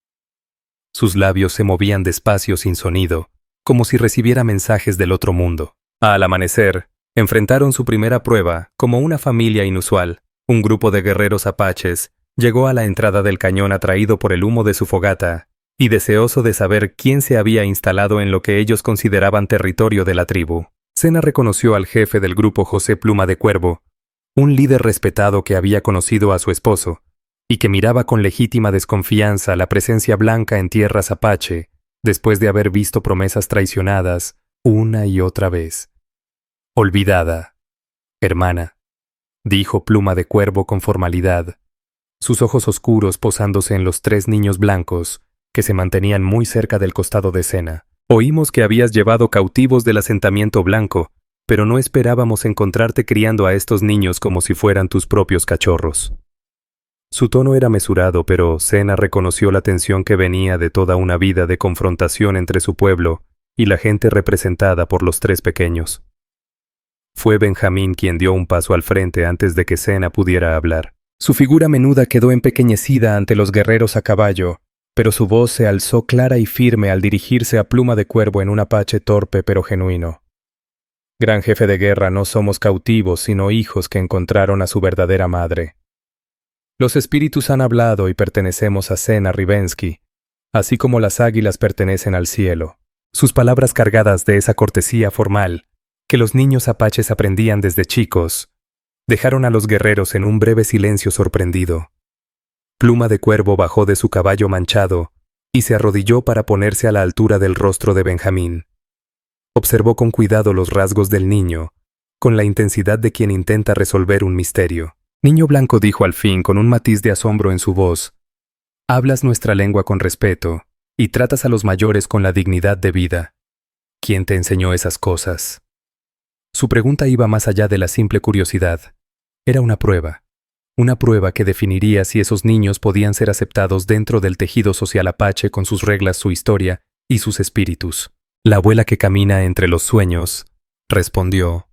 Sus labios se movían despacio sin sonido, como si recibiera mensajes del otro mundo. Al amanecer, enfrentaron su primera prueba como una familia inusual. Un grupo de guerreros apaches llegó a la entrada del cañón atraído por el humo de su fogata y deseoso de saber quién se había instalado en lo que ellos consideraban territorio de la tribu. Sena reconoció al jefe del grupo, José Pluma de Cuervo, un líder respetado que había conocido a su esposo y que miraba con legítima desconfianza la presencia blanca en tierras apache después de haber visto promesas traicionadas una y otra vez. «Olvidada, hermana», dijo Pluma de Cuervo con formalidad, sus ojos oscuros posándose en los 3 niños blancos que se mantenían muy cerca del costado de Sena. «Oímos que habías llevado cautivos del asentamiento blanco, pero no esperábamos encontrarte criando a estos niños como si fueran tus propios cachorros». Su tono era mesurado, pero Sena reconoció la tensión que venía de toda una vida de confrontación entre su pueblo y la gente representada por los 3 pequeños. Fue Benjamín quien dio un paso al frente antes de que Sena pudiera hablar. Su figura menuda quedó empequeñecida ante los guerreros a caballo, pero su voz se alzó clara y firme al dirigirse a Pluma de Cuervo en un apache torpe pero genuino. Gran jefe de guerra, no somos cautivos, sino hijos que encontraron a su verdadera madre. Los espíritus han hablado y pertenecemos a Sena Rivensky, así como las águilas pertenecen al cielo. Sus palabras cargadas de esa cortesía formal, que los niños apaches aprendían desde chicos, dejaron a los guerreros en un breve silencio sorprendido. Pluma de Cuervo bajó de su caballo manchado y se arrodilló para ponerse a la altura del rostro de Benjamín. Observó con cuidado los rasgos del niño, con la intensidad de quien intenta resolver un misterio. Niño Blanco, dijo al fin con un matiz de asombro en su voz, hablas nuestra lengua con respeto y tratas a los mayores con la dignidad debida. ¿Quién te enseñó esas cosas? Su pregunta iba más allá de la simple curiosidad. Era una prueba que definiría si esos niños podían ser aceptados dentro del tejido social apache con sus reglas, su historia y sus espíritus. La abuela que camina entre los sueños, respondió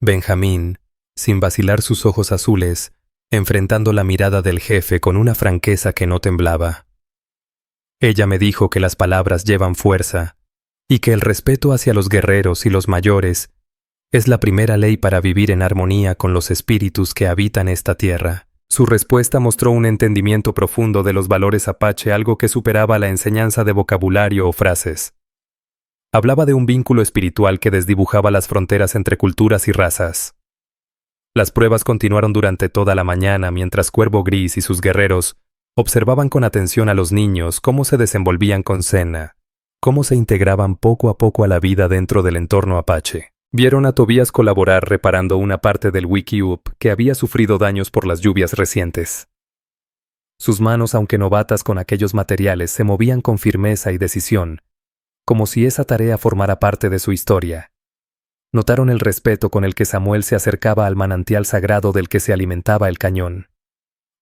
Benjamín, sin vacilar sus ojos azules, enfrentando la mirada del jefe con una franqueza que no temblaba. Ella me dijo que las palabras llevan fuerza y que el respeto hacia los guerreros y los mayores es la primera ley para vivir en armonía con los espíritus que habitan esta tierra. Su respuesta mostró un entendimiento profundo de los valores apache, algo que superaba la enseñanza de vocabulario o frases. Hablaba de un vínculo espiritual que desdibujaba las fronteras entre culturas y razas. Las pruebas continuaron durante toda la mañana mientras Cuervo Gris y sus guerreros observaban con atención a los niños cómo se desenvolvían con Sena, cómo se integraban poco a poco a la vida dentro del entorno apache. Vieron a Tobías colaborar reparando una parte del Wiki-Up que había sufrido daños por las lluvias recientes. Sus manos, aunque novatas con aquellos materiales, se movían con firmeza y decisión, como si esa tarea formara parte de su historia. Notaron el respeto con el que Samuel se acercaba al manantial sagrado del que se alimentaba el cañón.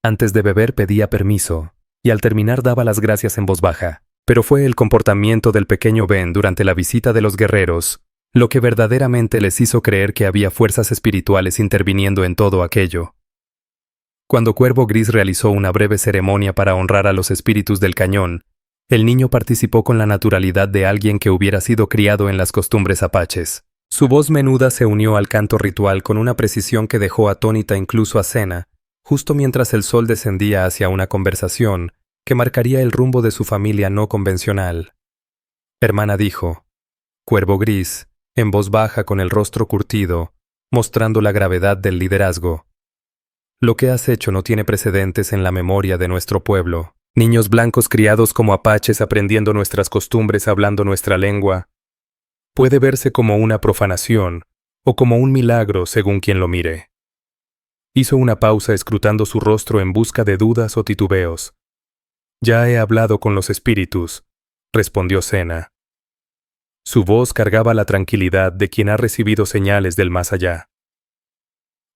Antes de beber pedía permiso, y al terminar daba las gracias en voz baja. Pero fue el comportamiento del pequeño Ben durante la visita de los guerreros lo que verdaderamente les hizo creer que había fuerzas espirituales interviniendo en todo aquello. Cuando Cuervo Gris realizó una breve ceremonia para honrar a los espíritus del cañón, el niño participó con la naturalidad de alguien que hubiera sido criado en las costumbres apaches. Su voz menuda se unió al canto ritual con una precisión que dejó atónita incluso a Sena, justo mientras el sol descendía hacia una conversación que marcaría el rumbo de su familia no convencional. Hermana, dijo Cuervo Gris, en voz baja con el rostro curtido, mostrando la gravedad del liderazgo. Lo que has hecho no tiene precedentes en la memoria de nuestro pueblo. Niños blancos criados como apaches aprendiendo nuestras costumbres, hablando nuestra lengua. Puede verse como una profanación o como un milagro según quien lo mire. Hizo una pausa escrutando su rostro en busca de dudas o titubeos. Ya he hablado con los espíritus, respondió Sena. Su voz cargaba la tranquilidad de quien ha recibido señales del más allá.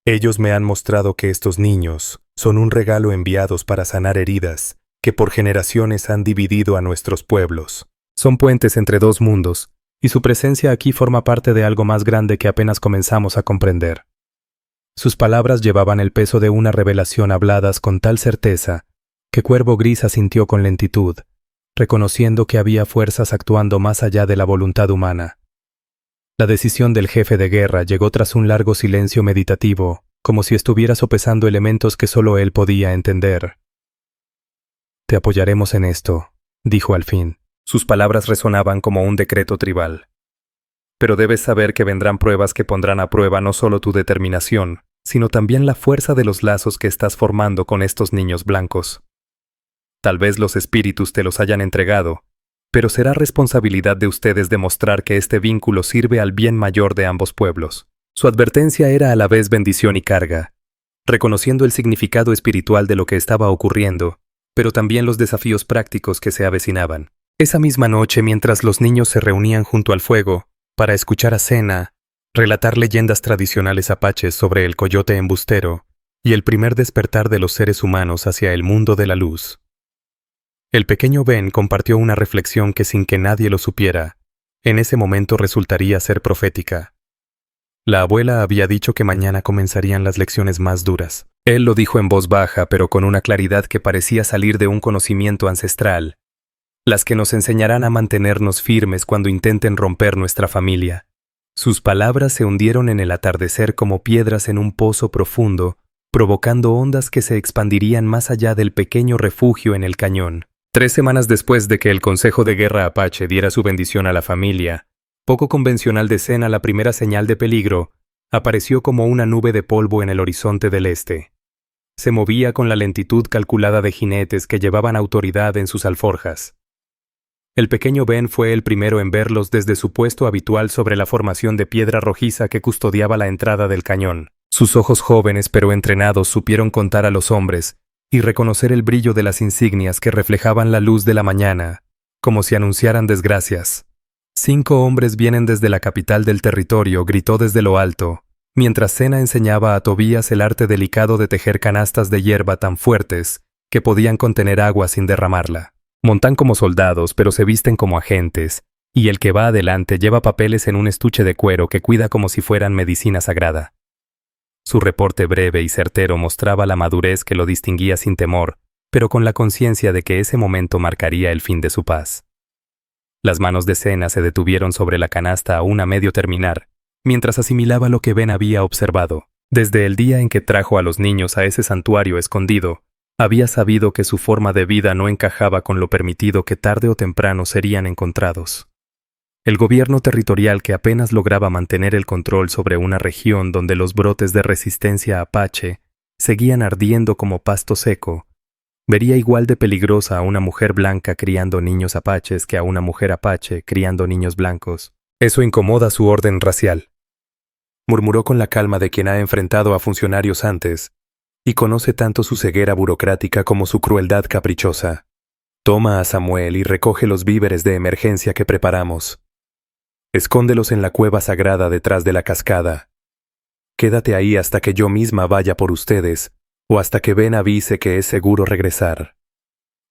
Ellos me han mostrado que estos niños son un regalo enviados para sanar heridas que por generaciones han dividido a nuestros pueblos. Son puentes entre dos mundos, y su presencia aquí forma parte de algo más grande que apenas comenzamos a comprender. Sus palabras llevaban el peso de una revelación habladas con tal certeza que Cuervo Gris asintió con lentitud, reconociendo que había fuerzas actuando más allá de la voluntad humana. La decisión del jefe de guerra llegó tras un largo silencio meditativo, como si estuviera sopesando elementos que solo él podía entender. Te apoyaremos en esto, dijo al fin. Sus palabras resonaban como un decreto tribal. Pero debes saber que vendrán pruebas que pondrán a prueba no solo tu determinación, sino también la fuerza de los lazos que estás formando con estos niños blancos. Tal vez los espíritus te los hayan entregado, pero será responsabilidad de ustedes demostrar que este vínculo sirve al bien mayor de ambos pueblos. Su advertencia era a la vez bendición y carga, reconociendo el significado espiritual de lo que estaba ocurriendo, pero también los desafíos prácticos que se avecinaban. Esa misma noche, mientras los niños se reunían junto al fuego, para escuchar a Sena relatar leyendas tradicionales apaches sobre el coyote embustero y el primer despertar de los seres humanos hacia el mundo de la luz, el pequeño Ben compartió una reflexión que sin que nadie lo supiera, en ese momento resultaría ser profética. La abuela había dicho que mañana comenzarían las lecciones más duras. Él lo dijo en voz baja, pero con una claridad que parecía salir de un conocimiento ancestral. Las que nos enseñarán a mantenernos firmes cuando intenten romper nuestra familia. Sus palabras se hundieron en el atardecer como piedras en un pozo profundo, provocando ondas que se expandirían más allá del pequeño refugio en el cañón. 3 semanas después de que el Consejo de Guerra Apache diera su bendición a la familia, poco convencional de Sena, la primera señal de peligro, apareció como una nube de polvo en el horizonte del este. Se movía con la lentitud calculada de jinetes que llevaban autoridad en sus alforjas. El pequeño Ben fue el primero en verlos desde su puesto habitual sobre la formación de piedra rojiza que custodiaba la entrada del cañón. Sus ojos jóvenes pero entrenados supieron contar a los hombres y reconocer el brillo de las insignias que reflejaban la luz de la mañana, como si anunciaran desgracias. 5 hombres vienen desde la capital del territorio, gritó desde lo alto, mientras Sena enseñaba a Tobías el arte delicado de tejer canastas de hierba tan fuertes que podían contener agua sin derramarla. Montan como soldados, pero se visten como agentes, y el que va adelante lleva papeles en un estuche de cuero que cuida como si fueran medicina sagrada. Su reporte breve y certero mostraba la madurez que lo distinguía sin temor, pero con la conciencia de que ese momento marcaría el fin de su paz. Las manos de Sena se detuvieron sobre la canasta aún a medio terminar, mientras asimilaba lo que Ben había observado. Desde el día en que trajo a los niños a ese santuario escondido, había sabido que su forma de vida no encajaba con lo permitido que tarde o temprano serían encontrados. El gobierno territorial, que apenas lograba mantener el control sobre una región donde los brotes de resistencia apache seguían ardiendo como pasto seco, vería igual de peligrosa a una mujer blanca criando niños apaches que a una mujer apache criando niños blancos. Eso incomoda su orden racial, murmuró con la calma de quien ha enfrentado a funcionarios antes y conoce tanto su ceguera burocrática como su crueldad caprichosa. Toma a Samuel y recoge los víveres de emergencia que preparamos. Escóndelos en la cueva sagrada detrás de la cascada. Quédate ahí hasta que yo misma vaya por ustedes, o hasta que Ben avise que es seguro regresar.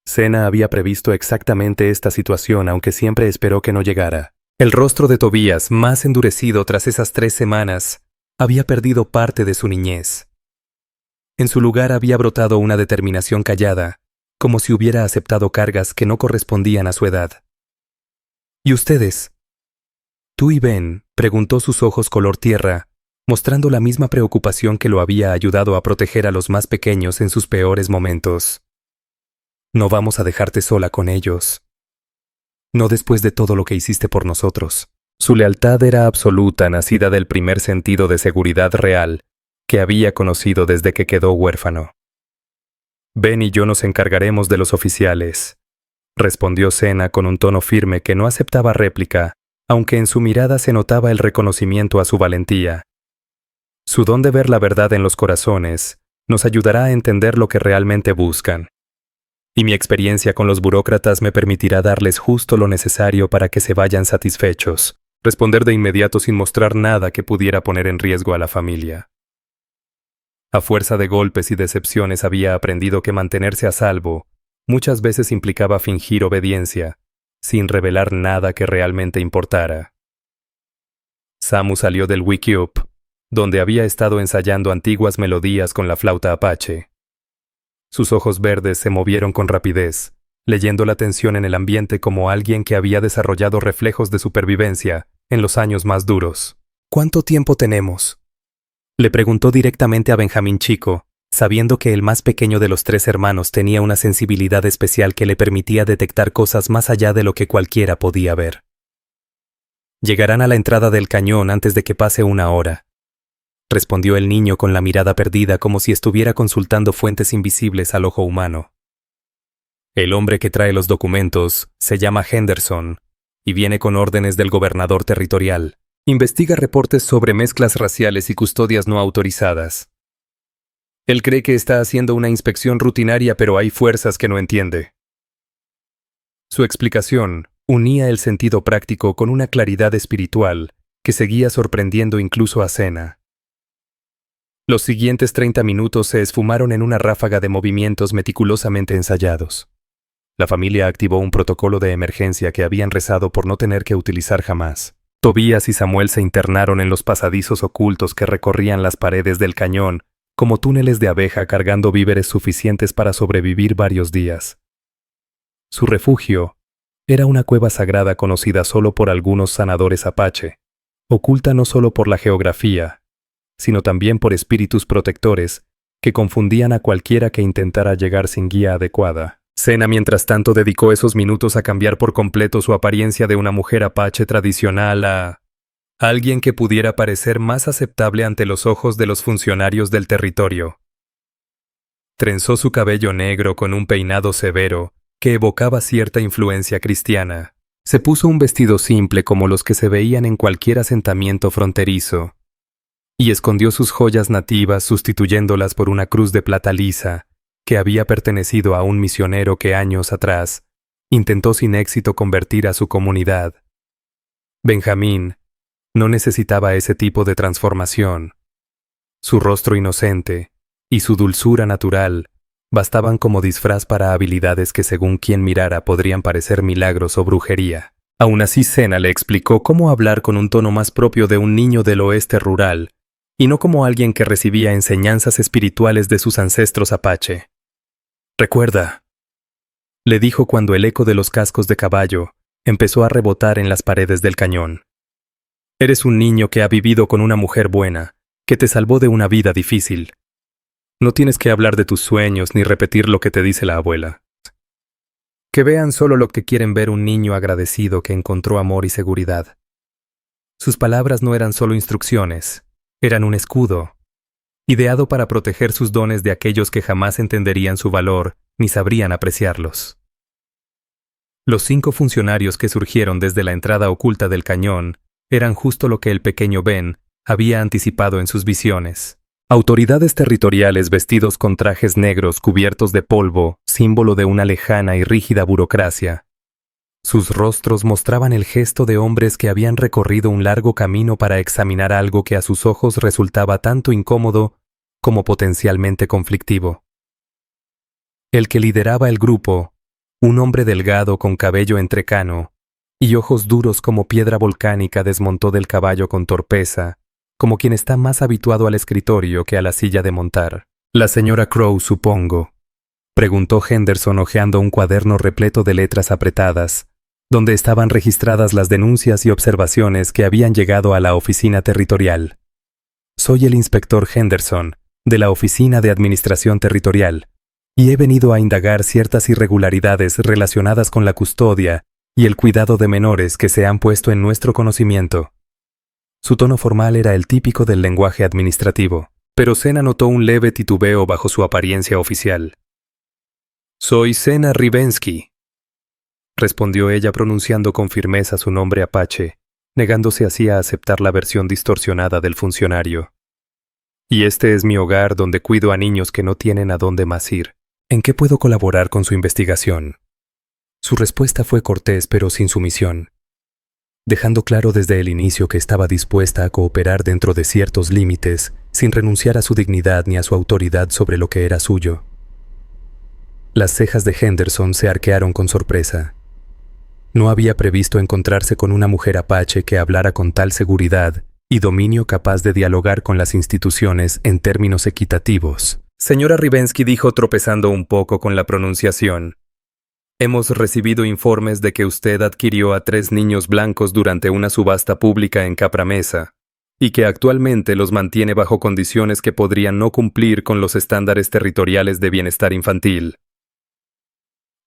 Sena había previsto exactamente esta situación, aunque siempre esperó que no llegara. El rostro de Tobías, más endurecido tras esas 3 semanas, había perdido parte de su niñez. En su lugar había brotado una determinación callada, como si hubiera aceptado cargas que no correspondían a su edad. ¿Y ustedes? ¿Tú y Ben?, preguntó, sus ojos color tierra, mostrando la misma preocupación que lo había ayudado a proteger a los más pequeños en sus peores momentos. No vamos a dejarte sola con ellos. No después de todo lo que hiciste por nosotros. Su lealtad era absoluta, nacida del primer sentido de seguridad real que había conocido desde que quedó huérfano. Ben y yo nos encargaremos de los oficiales, respondió Sena con un tono firme que no aceptaba réplica, aunque en su mirada se notaba el reconocimiento a su valentía. Su don de ver la verdad en los corazones nos ayudará a entender lo que realmente buscan. Y mi experiencia con los burócratas me permitirá darles justo lo necesario para que se vayan satisfechos, responder de inmediato sin mostrar nada que pudiera poner en riesgo a la familia. A fuerza de golpes y decepciones había aprendido que mantenerse a salvo muchas veces implicaba fingir obediencia, sin revelar nada que realmente importara. Samu salió del Wickiup, donde había estado ensayando antiguas melodías con la flauta apache. Sus ojos verdes se movieron con rapidez, leyendo la tensión en el ambiente como alguien que había desarrollado reflejos de supervivencia en los años más duros. ¿Cuánto tiempo tenemos?, le preguntó directamente a Benjamín Chico, sabiendo que el más pequeño de los 3 hermanos tenía una sensibilidad especial que le permitía detectar cosas más allá de lo que cualquiera podía ver. Llegarán a la entrada del cañón antes de que pase 1 hora, respondió el niño con la mirada perdida, como si estuviera consultando fuentes invisibles al ojo humano. El hombre que trae los documentos se llama Henderson y viene con órdenes del gobernador territorial. Investiga reportes sobre mezclas raciales y custodias no autorizadas. Él cree que está haciendo una inspección rutinaria, pero hay fuerzas que no entiende. Su explicación unía el sentido práctico con una claridad espiritual que seguía sorprendiendo incluso a Sena. Los siguientes 30 minutos se esfumaron en una ráfaga de movimientos meticulosamente ensayados. La familia activó un protocolo de emergencia que habían rezado por no tener que utilizar jamás. Tobías y Samuel se internaron en los pasadizos ocultos que recorrían las paredes del cañón, como túneles de abeja cargando víveres suficientes para sobrevivir varios días. Su refugio era una cueva sagrada conocida solo por algunos sanadores apache, oculta no solo por la geografía, sino también por espíritus protectores que confundían a cualquiera que intentara llegar sin guía adecuada. Sena, mientras tanto, dedicó esos minutos a cambiar por completo su apariencia de una mujer apache tradicional a alguien que pudiera parecer más aceptable ante los ojos de los funcionarios del territorio. Trenzó su cabello negro con un peinado severo que evocaba cierta influencia cristiana. Se puso un vestido simple como los que se veían en cualquier asentamiento fronterizo, y escondió sus joyas nativas sustituyéndolas por una cruz de plata lisa que había pertenecido a un misionero que años atrás intentó sin éxito convertir a su comunidad. Benjamín no necesitaba ese tipo de transformación. Su rostro inocente y su dulzura natural bastaban como disfraz para habilidades que según quien mirara podrían parecer milagros o brujería. Aún así, Sena le explicó cómo hablar con un tono más propio de un niño del oeste rural, y no como alguien que recibía enseñanzas espirituales de sus ancestros apache. «Recuerda», le dijo cuando el eco de los cascos de caballo empezó a rebotar en las paredes del cañón. «Eres un niño que ha vivido con una mujer buena, que te salvó de una vida difícil. No tienes que hablar de tus sueños ni repetir lo que te dice la abuela. Que vean solo lo que quieren ver un niño agradecido que encontró amor y seguridad». Sus palabras no eran solo instrucciones, eran un escudo, ideado para proteger sus dones de aquellos que jamás entenderían su valor ni sabrían apreciarlos. Los 5 funcionarios que surgieron desde la entrada oculta del cañón eran justo lo que el pequeño Ben había anticipado en sus visiones. Autoridades territoriales vestidos con trajes negros cubiertos de polvo, símbolo de una lejana y rígida burocracia. Sus rostros mostraban el gesto de hombres que habían recorrido un largo camino para examinar algo que a sus ojos resultaba tanto incómodo como potencialmente conflictivo. El que lideraba el grupo, un hombre delgado con cabello entrecano y ojos duros como piedra volcánica, desmontó del caballo con torpeza, como quien está más habituado al escritorio que a la silla de montar. «¿La señora Crow, supongo?», preguntó Henderson hojeando un cuaderno repleto de letras apretadas, donde estaban registradas las denuncias y observaciones que habían llegado a la oficina territorial. «Soy el inspector Henderson, de la Oficina de Administración Territorial, y he venido a indagar ciertas irregularidades relacionadas con la custodia y el cuidado de menores que se han puesto en nuestro conocimiento». Su tono formal era el típico del lenguaje administrativo, pero Sena notó un leve titubeo bajo su apariencia oficial. «Soy Sena Rivensky», respondió ella pronunciando con firmeza su nombre apache, negándose así a aceptar la versión distorsionada del funcionario. «Y este es mi hogar donde cuido a niños que no tienen a dónde más ir. ¿En qué puedo colaborar con su investigación?». Su respuesta fue cortés pero sin sumisión, dejando claro desde el inicio que estaba dispuesta a cooperar dentro de ciertos límites, sin renunciar a su dignidad ni a su autoridad sobre lo que era suyo. Las cejas de Henderson se arquearon con sorpresa. No había previsto encontrarse con una mujer apache que hablara con tal seguridad y dominio capaz de dialogar con las instituciones en términos equitativos. «Señora Rivensky», dijo tropezando un poco con la pronunciación, «hemos recibido informes de que usted adquirió a 3 niños blancos durante una subasta pública en Capra Mesa, y que actualmente los mantiene bajo condiciones que podrían no cumplir con los estándares territoriales de bienestar infantil».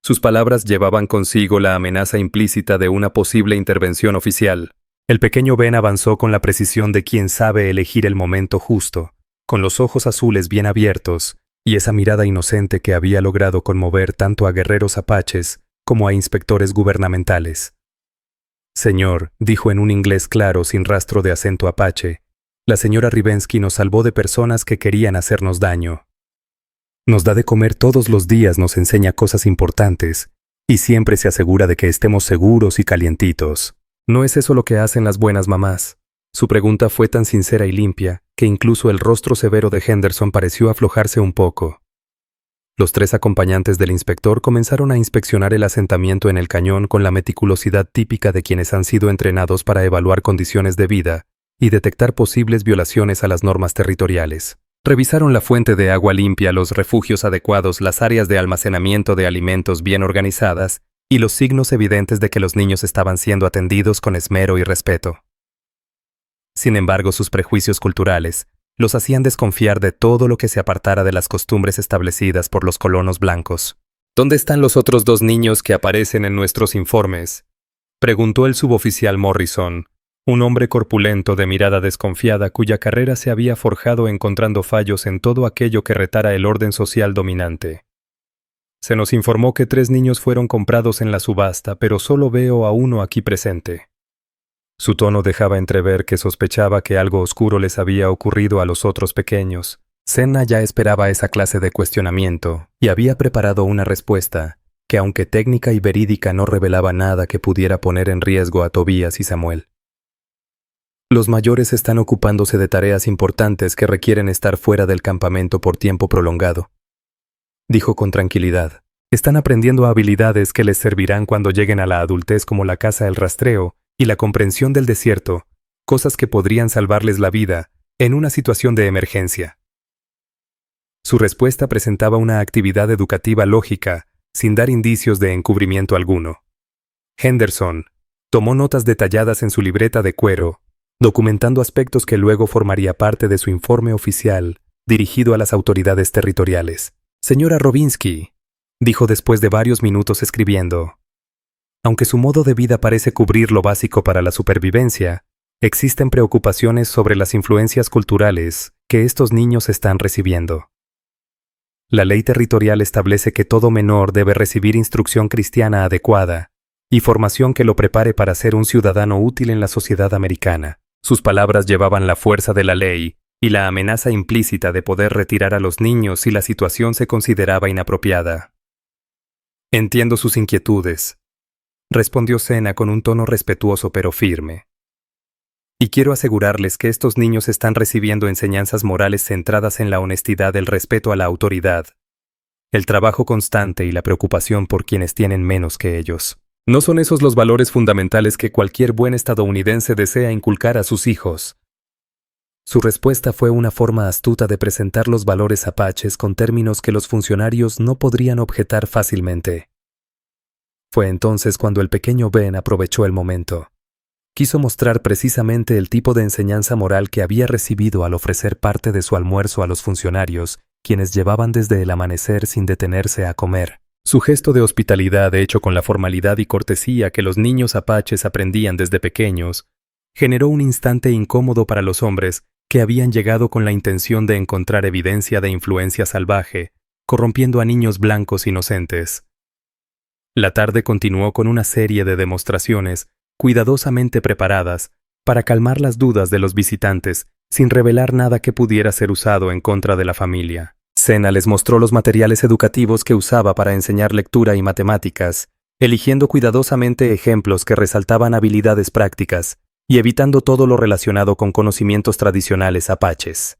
Sus palabras llevaban consigo la amenaza implícita de una posible intervención oficial. El pequeño Ben avanzó con la precisión de quien sabe elegir el momento justo, con los ojos azules bien abiertos y esa mirada inocente que había logrado conmover tanto a guerreros apaches como a inspectores gubernamentales. «Señor», dijo en un inglés claro sin rastro de acento apache, «la señora Rivensky nos salvó de personas que querían hacernos daño. Nos da de comer todos los días, nos enseña cosas importantes y siempre se asegura de que estemos seguros y calientitos. ¿No es eso lo que hacen las buenas mamás?». Su pregunta fue tan sincera y limpia que incluso el rostro severo de Henderson pareció aflojarse un poco. Los 3 acompañantes del inspector comenzaron a inspeccionar el asentamiento en el cañón con la meticulosidad típica de quienes han sido entrenados para evaluar condiciones de vida y detectar posibles violaciones a las normas territoriales. Revisaron la fuente de agua limpia, los refugios adecuados, las áreas de almacenamiento de alimentos bien organizadas y los signos evidentes de que los niños estaban siendo atendidos con esmero y respeto. Sin embargo, sus prejuicios culturales los hacían desconfiar de todo lo que se apartara de las costumbres establecidas por los colonos blancos. ¿Dónde están los otros 2 niños que aparecen en nuestros informes?, preguntó el suboficial Morrison, un hombre corpulento de mirada desconfiada cuya carrera se había forjado encontrando fallos en todo aquello que retara el orden social dominante. Se nos informó que 3 niños fueron comprados en la subasta, pero solo veo a uno aquí presente. Su tono dejaba entrever que sospechaba que algo oscuro les había ocurrido a los otros pequeños. Senna ya esperaba esa clase de cuestionamiento y había preparado una respuesta que, aunque técnica y verídica, no revelaba nada que pudiera poner en riesgo a Tobías y Samuel. Los mayores están ocupándose de tareas importantes que requieren estar fuera del campamento por tiempo prolongado, dijo con tranquilidad. Están aprendiendo habilidades que les servirán cuando lleguen a la adultez, como la caza, el rastreo y la comprensión del desierto, cosas que podrían salvarles la vida en una situación de emergencia. Su respuesta presentaba una actividad educativa lógica, sin dar indicios de encubrimiento alguno. Henderson tomó notas detalladas en su libreta de cuero, documentando aspectos que luego formaría parte de su informe oficial dirigido a las autoridades territoriales. Señora Robinsky, dijo después de varios minutos escribiendo, aunque su modo de vida parece cubrir lo básico para la supervivencia, existen preocupaciones sobre las influencias culturales que estos niños están recibiendo. La ley territorial establece que todo menor debe recibir instrucción cristiana adecuada y formación que lo prepare para ser un ciudadano útil en la sociedad americana. Sus palabras llevaban la fuerza de la ley y la amenaza implícita de poder retirar a los niños si la situación se consideraba inapropiada. Entiendo sus inquietudes, respondió Senna con un tono respetuoso pero firme. Y quiero asegurarles que estos niños están recibiendo enseñanzas morales centradas en la honestidad, el respeto a la autoridad, el trabajo constante y la preocupación por quienes tienen menos que ellos. ¿No son esos los valores fundamentales que cualquier buen estadounidense desea inculcar a sus hijos? Su respuesta fue una forma astuta de presentar los valores apaches con términos que los funcionarios no podrían objetar fácilmente. Fue entonces cuando el pequeño Ben aprovechó el momento. Quiso mostrar precisamente el tipo de enseñanza moral que había recibido al ofrecer parte de su almuerzo a los funcionarios, quienes llevaban desde el amanecer sin detenerse a comer. Su gesto de hospitalidad, hecho con la formalidad y cortesía que los niños apaches aprendían desde pequeños, generó un instante incómodo para los hombres que habían llegado con la intención de encontrar evidencia de influencia salvaje, corrompiendo a niños blancos inocentes. La tarde continuó con una serie de demostraciones cuidadosamente preparadas para calmar las dudas de los visitantes sin revelar nada que pudiera ser usado en contra de la familia. Senna les mostró los materiales educativos que usaba para enseñar lectura y matemáticas, eligiendo cuidadosamente ejemplos que resaltaban habilidades prácticas y evitando todo lo relacionado con conocimientos tradicionales apaches.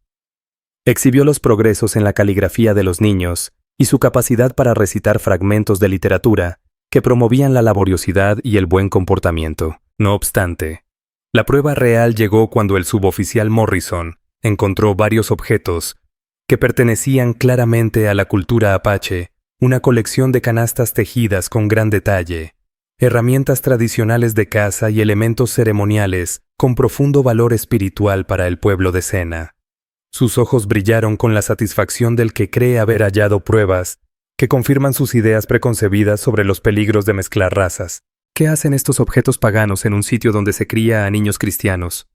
Exhibió los progresos en la caligrafía de los niños y su capacidad para recitar fragmentos de literatura que promovían la laboriosidad y el buen comportamiento. No obstante, la prueba real llegó cuando el suboficial Morrison encontró varios objetos que pertenecían claramente a la cultura apache, una colección de canastas tejidas con gran detalle, herramientas tradicionales de caza y elementos ceremoniales con profundo valor espiritual para el pueblo de Senna. Sus ojos brillaron con la satisfacción del que cree haber hallado pruebas que confirman sus ideas preconcebidas sobre los peligros de mezclar razas. ¿Qué hacen estos objetos paganos en un sitio donde se cría a niños cristianos?,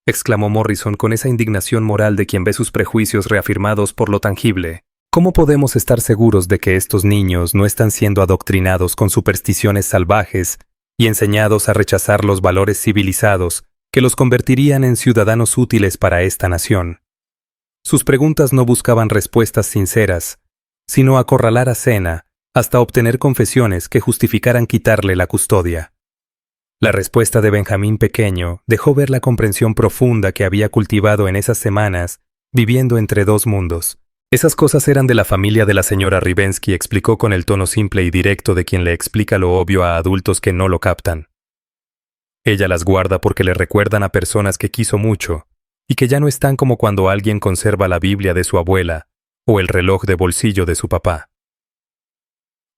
exclamó Morrison con esa indignación moral de quien ve sus prejuicios reafirmados por lo tangible. ¿Cómo podemos estar seguros de que estos niños no están siendo adoctrinados con supersticiones salvajes y enseñados a rechazar los valores civilizados que los convertirían en ciudadanos útiles para esta nación? Sus preguntas no buscaban respuestas sinceras, sino acorralar a Senna hasta obtener confesiones que justificaran quitarle la custodia. La respuesta de Benjamín pequeño dejó ver la comprensión profunda que había cultivado en esas semanas viviendo entre 2 mundos, Esas cosas eran de la familia de la señora Rivensky, explicó con el tono simple y directo de quien le explica lo obvio a adultos que no lo captan. Ella las guarda porque le recuerdan a personas que quiso mucho y que ya no están, como cuando alguien conserva la Biblia de su abuela o el reloj de bolsillo de su papá.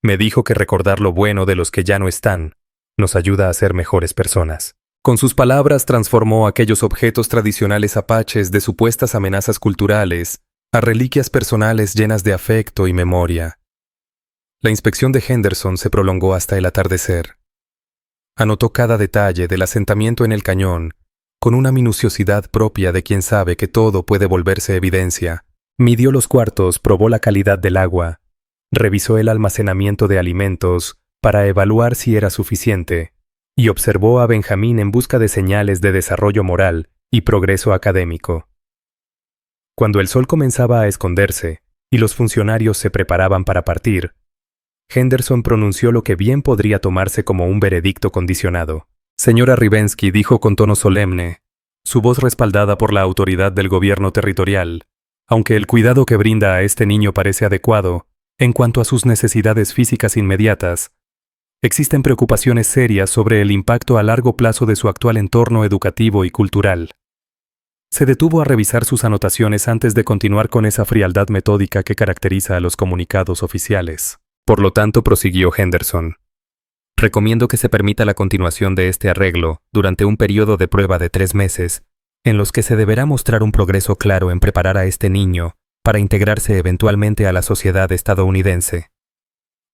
Me dijo que recordar lo bueno de los que ya no están nos ayuda a ser mejores personas. Con sus palabras transformó aquellos objetos tradicionales apaches de supuestas amenazas culturales a reliquias personales llenas de afecto y memoria. La inspección de Henderson se prolongó hasta el atardecer. Anotó cada detalle del asentamiento en el cañón con una minuciosidad propia de quien sabe que todo puede volverse evidencia. Midió los cuartos, probó la calidad del agua, revisó el almacenamiento de alimentos para evaluar si era suficiente, y observó a Benjamín en busca de señales de desarrollo moral y progreso académico. Cuando el sol comenzaba a esconderse y los funcionarios se preparaban para partir, Henderson pronunció lo que bien podría tomarse como un veredicto condicionado. Señora Rivensky, dijo con tono solemne, su voz respaldada por la autoridad del gobierno territorial, aunque el cuidado que brinda a este niño parece adecuado en cuanto a sus necesidades físicas inmediatas, existen preocupaciones serias sobre el impacto a largo plazo de su actual entorno educativo y cultural. Se detuvo a revisar sus anotaciones antes de continuar con esa frialdad metódica que caracteriza a los comunicados oficiales. Por lo tanto, prosiguió Henderson, recomiendo que se permita la continuación de este arreglo durante un periodo de prueba de 3 meses, en los que se deberá mostrar un progreso claro en preparar a este niño para integrarse eventualmente a la sociedad estadounidense.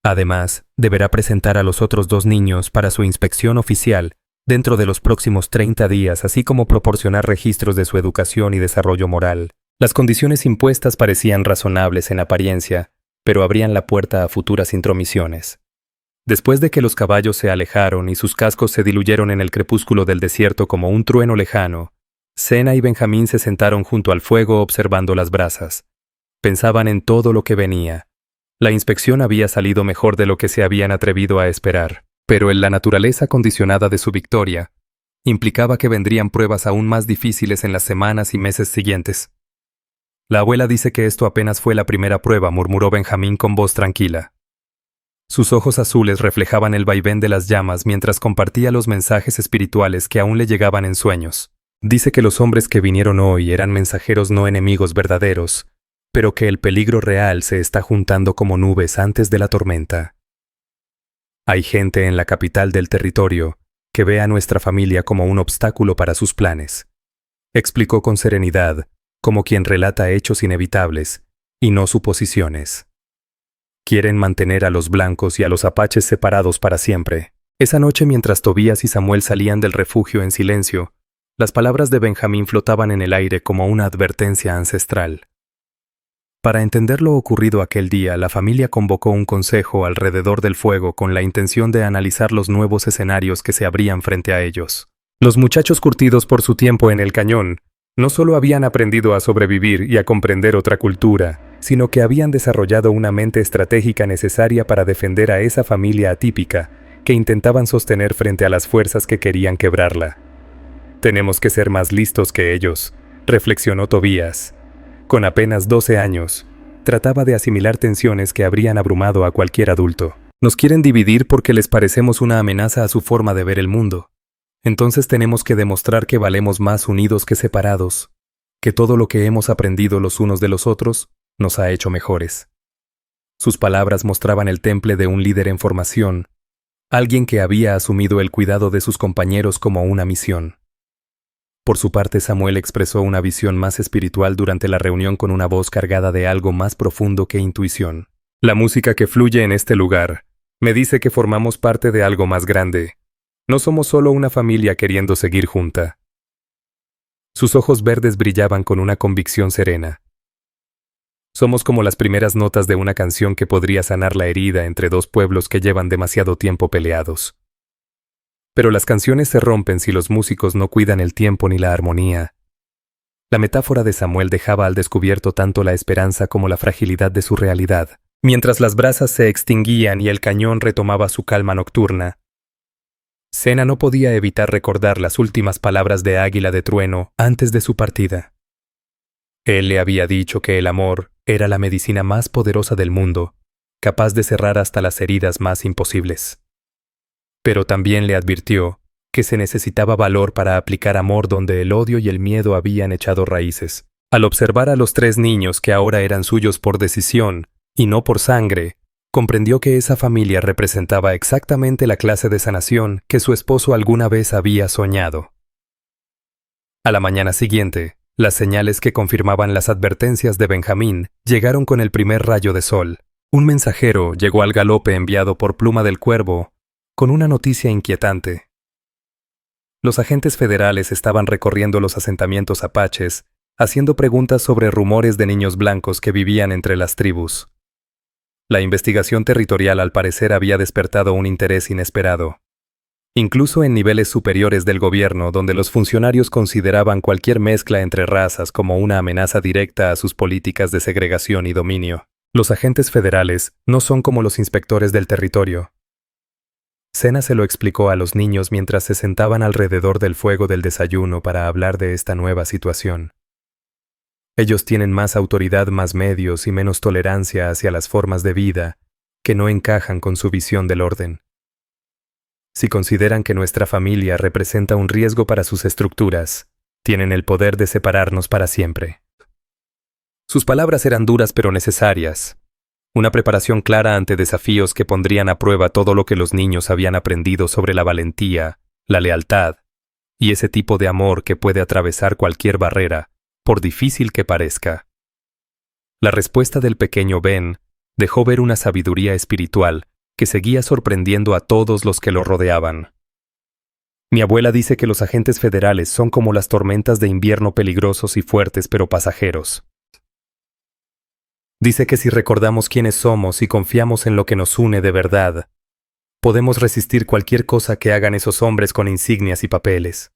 Además, deberá presentar a los otros 2 niños para su inspección oficial dentro de los próximos 30 días, así como proporcionar registros de su educación y desarrollo moral. Las condiciones impuestas parecían razonables en apariencia, pero abrían la puerta a futuras intromisiones. Después de que los caballos se alejaron y sus cascos se diluyeron en el crepúsculo del desierto como un trueno lejano, Sena y Benjamín se sentaron junto al fuego observando las brasas. Pensaban en todo lo que venía. La inspección había salido mejor de lo que se habían atrevido a esperar, pero en la naturaleza condicionada de su victoria, implicaba que vendrían pruebas aún más difíciles en las semanas y meses siguientes. La abuela dice que esto apenas fue la primera prueba, murmuró Benjamín con voz tranquila. Sus ojos azules reflejaban el vaivén de las llamas mientras compartía los mensajes espirituales que aún le llegaban en sueños. Dice que los hombres que vinieron hoy eran mensajeros no enemigos verdaderos, pero que el peligro real se está juntando como nubes antes de la tormenta. Hay gente en la capital del territorio que ve a nuestra familia como un obstáculo para sus planes, explicó con serenidad, como quien relata hechos inevitables y no suposiciones. Quieren mantener a los blancos y a los apaches separados para siempre. Esa noche, mientras Tobías y Samuel salían del refugio en silencio, las palabras de Benjamín flotaban en el aire como una advertencia ancestral. Para entender lo ocurrido aquel día, la familia convocó un consejo alrededor del fuego con la intención de analizar los nuevos escenarios que se abrían frente a ellos. Los muchachos, curtidos por su tiempo en el cañón, no solo habían aprendido a sobrevivir y a comprender otra cultura, sino que habían desarrollado una mente estratégica necesaria para defender a esa familia atípica que intentaban sostener frente a las fuerzas que querían quebrarla. Tenemos que ser más listos que ellos, reflexionó Tobías. Con apenas 12 años, trataba de asimilar tensiones que habrían abrumado a cualquier adulto. Nos quieren dividir porque les parecemos una amenaza a su forma de ver el mundo. Entonces tenemos que demostrar que valemos más unidos que separados, que todo lo que hemos aprendido los unos de los otros nos ha hecho mejores. Sus palabras mostraban el temple de un líder en formación, alguien que había asumido el cuidado de sus compañeros como una misión. Por su parte, Samuel expresó una visión más espiritual durante la reunión con una voz cargada de algo más profundo que intuición. La música que fluye en este lugar me dice que formamos parte de algo más grande. No somos solo una familia queriendo seguir junta. Sus ojos verdes brillaban con una convicción serena. Somos como las primeras notas de una canción que podría sanar la herida entre 2 pueblos que llevan demasiado tiempo peleados. Pero las canciones se rompen si los músicos no cuidan el tiempo ni la armonía. La metáfora de Samuel dejaba al descubierto tanto la esperanza como la fragilidad de su realidad. Mientras las brasas se extinguían y el cañón retomaba su calma nocturna, Sena no podía evitar recordar las últimas palabras de Águila de Trueno antes de su partida. Él le había dicho que el amor Era la medicina más poderosa del mundo, capaz de cerrar hasta las heridas más imposibles. Pero también le advirtió que se necesitaba valor para aplicar amor donde el odio y el miedo habían echado raíces. Al observar a los 3 niños que ahora eran suyos por decisión y no por sangre, comprendió que esa familia representaba exactamente la clase de sanación que su esposo alguna vez había soñado. A la mañana siguiente, las señales que confirmaban las advertencias de Benjamín llegaron con el primer rayo de sol. Un mensajero llegó al galope enviado por Pluma del Cuervo con una noticia inquietante. Los agentes federales estaban recorriendo los asentamientos apaches, haciendo preguntas sobre rumores de niños blancos que vivían entre las tribus. La investigación territorial al parecer había despertado un interés inesperado. Incluso en niveles superiores del gobierno, donde los funcionarios consideraban cualquier mezcla entre razas como una amenaza directa a sus políticas de segregación y dominio. Los agentes federales no son como los inspectores del territorio. Sena se lo explicó a los niños mientras se sentaban alrededor del fuego del desayuno para hablar de esta nueva situación. Ellos tienen más autoridad, más medios y menos tolerancia hacia las formas de vida que no encajan con su visión del orden. Si consideran que nuestra familia representa un riesgo para sus estructuras, tienen el poder de separarnos para siempre. Sus palabras eran duras pero necesarias. Una preparación clara ante desafíos que pondrían a prueba todo lo que los niños habían aprendido sobre la valentía, la lealtad y ese tipo de amor que puede atravesar cualquier barrera, por difícil que parezca. La respuesta del pequeño Ben dejó ver una sabiduría espiritual que seguía sorprendiendo a todos los que lo rodeaban. Mi abuela dice que los agentes federales son como las tormentas de invierno, peligrosos y fuertes pero pasajeros. Dice que si recordamos quiénes somos y confiamos en lo que nos une de verdad, podemos resistir cualquier cosa que hagan esos hombres con insignias y papeles.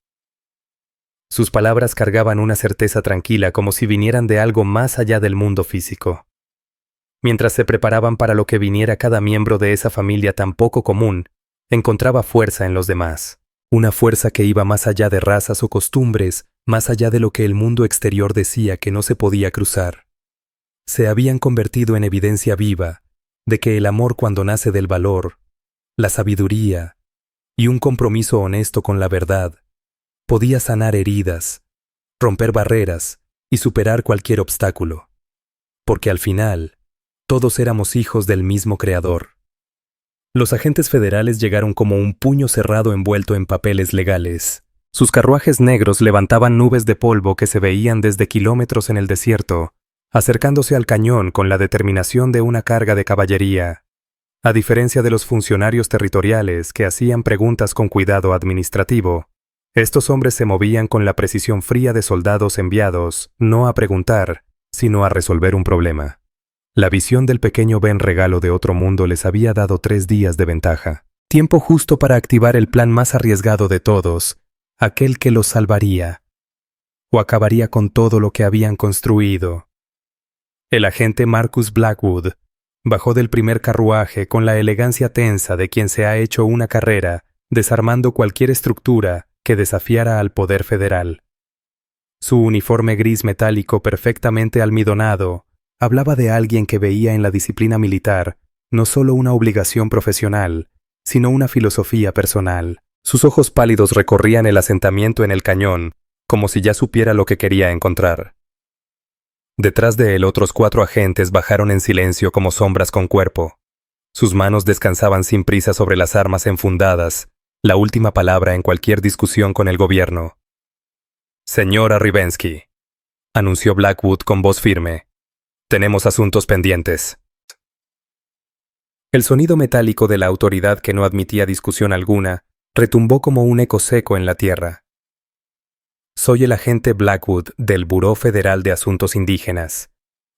Sus palabras cargaban una certeza tranquila como si vinieran de algo más allá del mundo físico. Mientras se preparaban para lo que viniera, cada miembro de esa familia tan poco común encontraba fuerza en los demás. Una fuerza que iba más allá de razas o costumbres, más allá de lo que el mundo exterior decía que no se podía cruzar. Se habían convertido en evidencia viva de que el amor, cuando nace del valor, la sabiduría y un compromiso honesto con la verdad, podía sanar heridas, romper barreras y superar cualquier obstáculo. Porque al final, todos éramos hijos del mismo Creador. Los agentes federales llegaron como un puño cerrado envuelto en papeles legales. Sus carruajes negros levantaban nubes de polvo que se veían desde kilómetros en el desierto, acercándose al cañón con la determinación de una carga de caballería. A diferencia de los funcionarios territoriales que hacían preguntas con cuidado administrativo, estos hombres se movían con la precisión fría de soldados enviados, no a preguntar, sino a resolver un problema. La visión del pequeño Ben, regalo de otro mundo, les había dado 3 días de ventaja. Tiempo justo para activar el plan más arriesgado de todos, aquel que los salvaría, o acabaría con todo lo que habían construido. El agente Marcus Blackwood bajó del primer carruaje con la elegancia tensa de quien se ha hecho una carrera, desarmando cualquier estructura que desafiara al poder federal. Su uniforme gris metálico perfectamente almidonado hablaba de alguien que veía en la disciplina militar no solo una obligación profesional, sino una filosofía personal. Sus ojos pálidos recorrían el asentamiento en el cañón, como si ya supiera lo que quería encontrar. Detrás de él, otros 4 agentes bajaron en silencio como sombras con cuerpo. Sus manos descansaban sin prisa sobre las armas enfundadas, la última palabra en cualquier discusión con el gobierno. «Señora Rivensky», anunció Blackwood con voz firme, «tenemos asuntos pendientes». El sonido metálico de la autoridad, que no admitía discusión alguna, retumbó como un eco seco en la tierra. «Soy el agente Blackwood del Buró Federal de Asuntos Indígenas,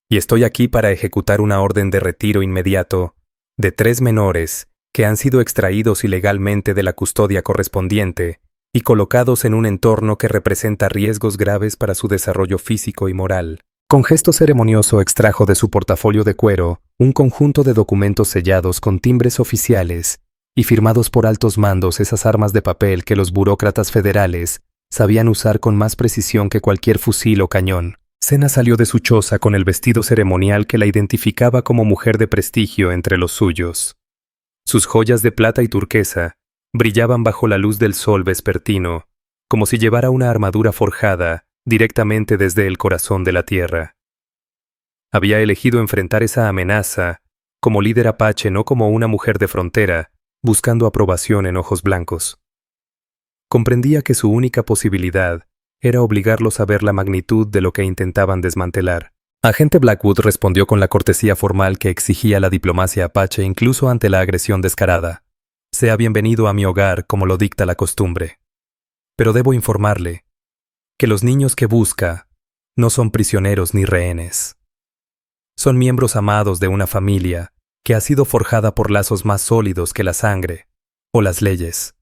y estoy aquí para ejecutar una orden de retiro inmediato de 3 menores que han sido extraídos ilegalmente de la custodia correspondiente y colocados en un entorno que representa riesgos graves para su desarrollo físico y moral». Con gesto ceremonioso extrajo de su portafolio de cuero un conjunto de documentos sellados con timbres oficiales y firmados por altos mandos, esas armas de papel que los burócratas federales sabían usar con más precisión que cualquier fusil o cañón. Sena salió de su choza con el vestido ceremonial que la identificaba como mujer de prestigio entre los suyos. Sus joyas de plata y turquesa brillaban bajo la luz del sol vespertino, como si llevara una armadura forjada directamente desde el corazón de la tierra. Había elegido enfrentar esa amenaza como líder apache, no como una mujer de frontera, buscando aprobación en ojos blancos. Comprendía que su única posibilidad era obligarlos a ver la magnitud de lo que intentaban desmantelar. Agente Blackwood respondió con la cortesía formal que exigía la diplomacia apache incluso ante la agresión descarada. Sea bienvenido a mi hogar como lo dicta la costumbre. Pero debo informarle que los niños que busca no son prisioneros ni rehenes. Son miembros amados de una familia que ha sido forjada por lazos más sólidos que la sangre o las leyes.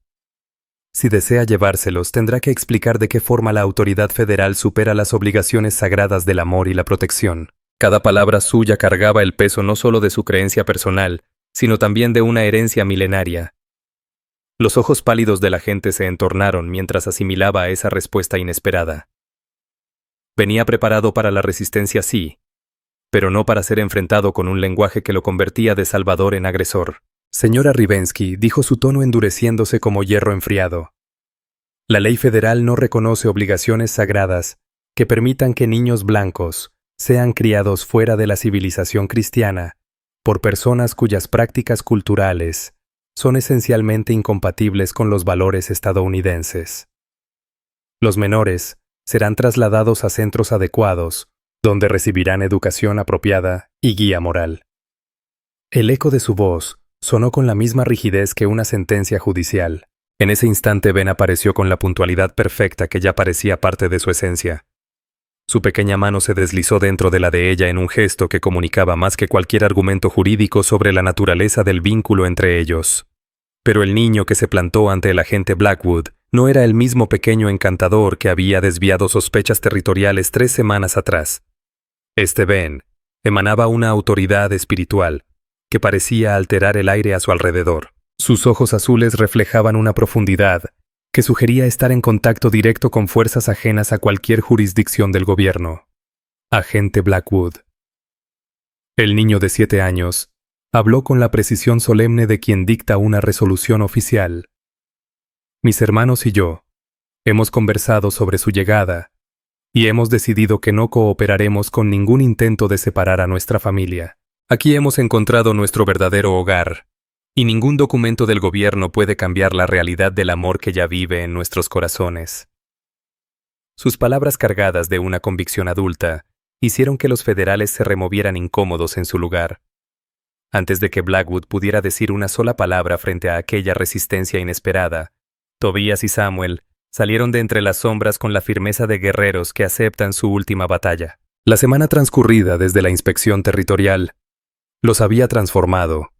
Si desea llevárselos, tendrá que explicar de qué forma la autoridad federal supera las obligaciones sagradas del amor y la protección. Cada palabra suya cargaba el peso no solo de su creencia personal, sino también de una herencia milenaria. Los ojos pálidos de la gente se entornaron mientras asimilaba esa respuesta inesperada. Venía preparado para la resistencia, sí, pero no para ser enfrentado con un lenguaje que lo convertía de salvador en agresor. Señora Rivensky, dijo su tono endureciéndose como hierro enfriado. La ley federal no reconoce obligaciones sagradas que permitan que niños blancos sean criados fuera de la civilización cristiana por personas cuyas prácticas culturales son esencialmente incompatibles con los valores estadounidenses. Los menores serán trasladados a centros adecuados, donde recibirán educación apropiada y guía moral. El eco de su voz sonó con la misma rigidez que una sentencia judicial. En ese instante Ben apareció con la puntualidad perfecta que ya parecía parte de su esencia. Su pequeña mano se deslizó dentro de la de ella en un gesto que comunicaba más que cualquier argumento jurídico sobre la naturaleza del vínculo entre ellos. Pero el niño que se plantó ante el agente Blackwood no era el mismo pequeño encantador que había desviado sospechas territoriales 3 semanas atrás. Este Ben emanaba una autoridad espiritual que parecía alterar el aire a su alrededor. Sus ojos azules reflejaban una profundidad que sugería estar en contacto directo con fuerzas ajenas a cualquier jurisdicción del gobierno. Agente Blackwood. El niño de 7 años habló con la precisión solemne de quien dicta una resolución oficial. Mis hermanos y yo hemos conversado sobre su llegada y hemos decidido que no cooperaremos con ningún intento de separar a nuestra familia. Aquí hemos encontrado nuestro verdadero hogar, y ningún documento del gobierno puede cambiar la realidad del amor que ya vive en nuestros corazones. Sus palabras cargadas de una convicción adulta hicieron que los federales se removieran incómodos en su lugar. Antes de que Blackwood pudiera decir una sola palabra frente a aquella resistencia inesperada, Tobías y Samuel salieron de entre las sombras con la firmeza de guerreros que aceptan su última batalla. La semana transcurrida desde la inspección territorial los había transformado.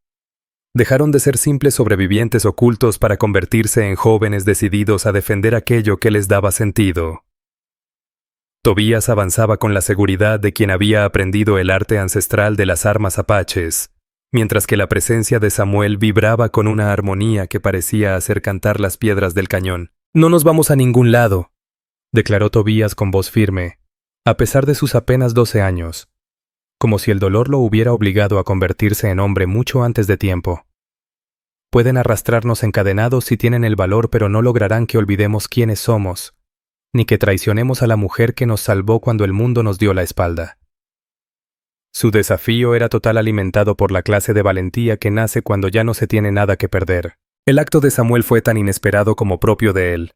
Dejaron de ser simples sobrevivientes ocultos para convertirse en jóvenes decididos a defender aquello que les daba sentido. Tobías avanzaba con la seguridad de quien había aprendido el arte ancestral de las armas apaches, mientras que la presencia de Samuel vibraba con una armonía que parecía hacer cantar las piedras del cañón. «No nos vamos a ningún lado», declaró Tobías con voz firme, a pesar de sus apenas 12 años, como si el dolor lo hubiera obligado a convertirse en hombre mucho antes de tiempo. Pueden arrastrarnos encadenados si tienen el valor, pero no lograrán que olvidemos quiénes somos, ni que traicionemos a la mujer que nos salvó cuando el mundo nos dio la espalda. Su desafío era total, alimentado por la clase de valentía que nace cuando ya no se tiene nada que perder. El acto de Samuel fue tan inesperado como propio de él.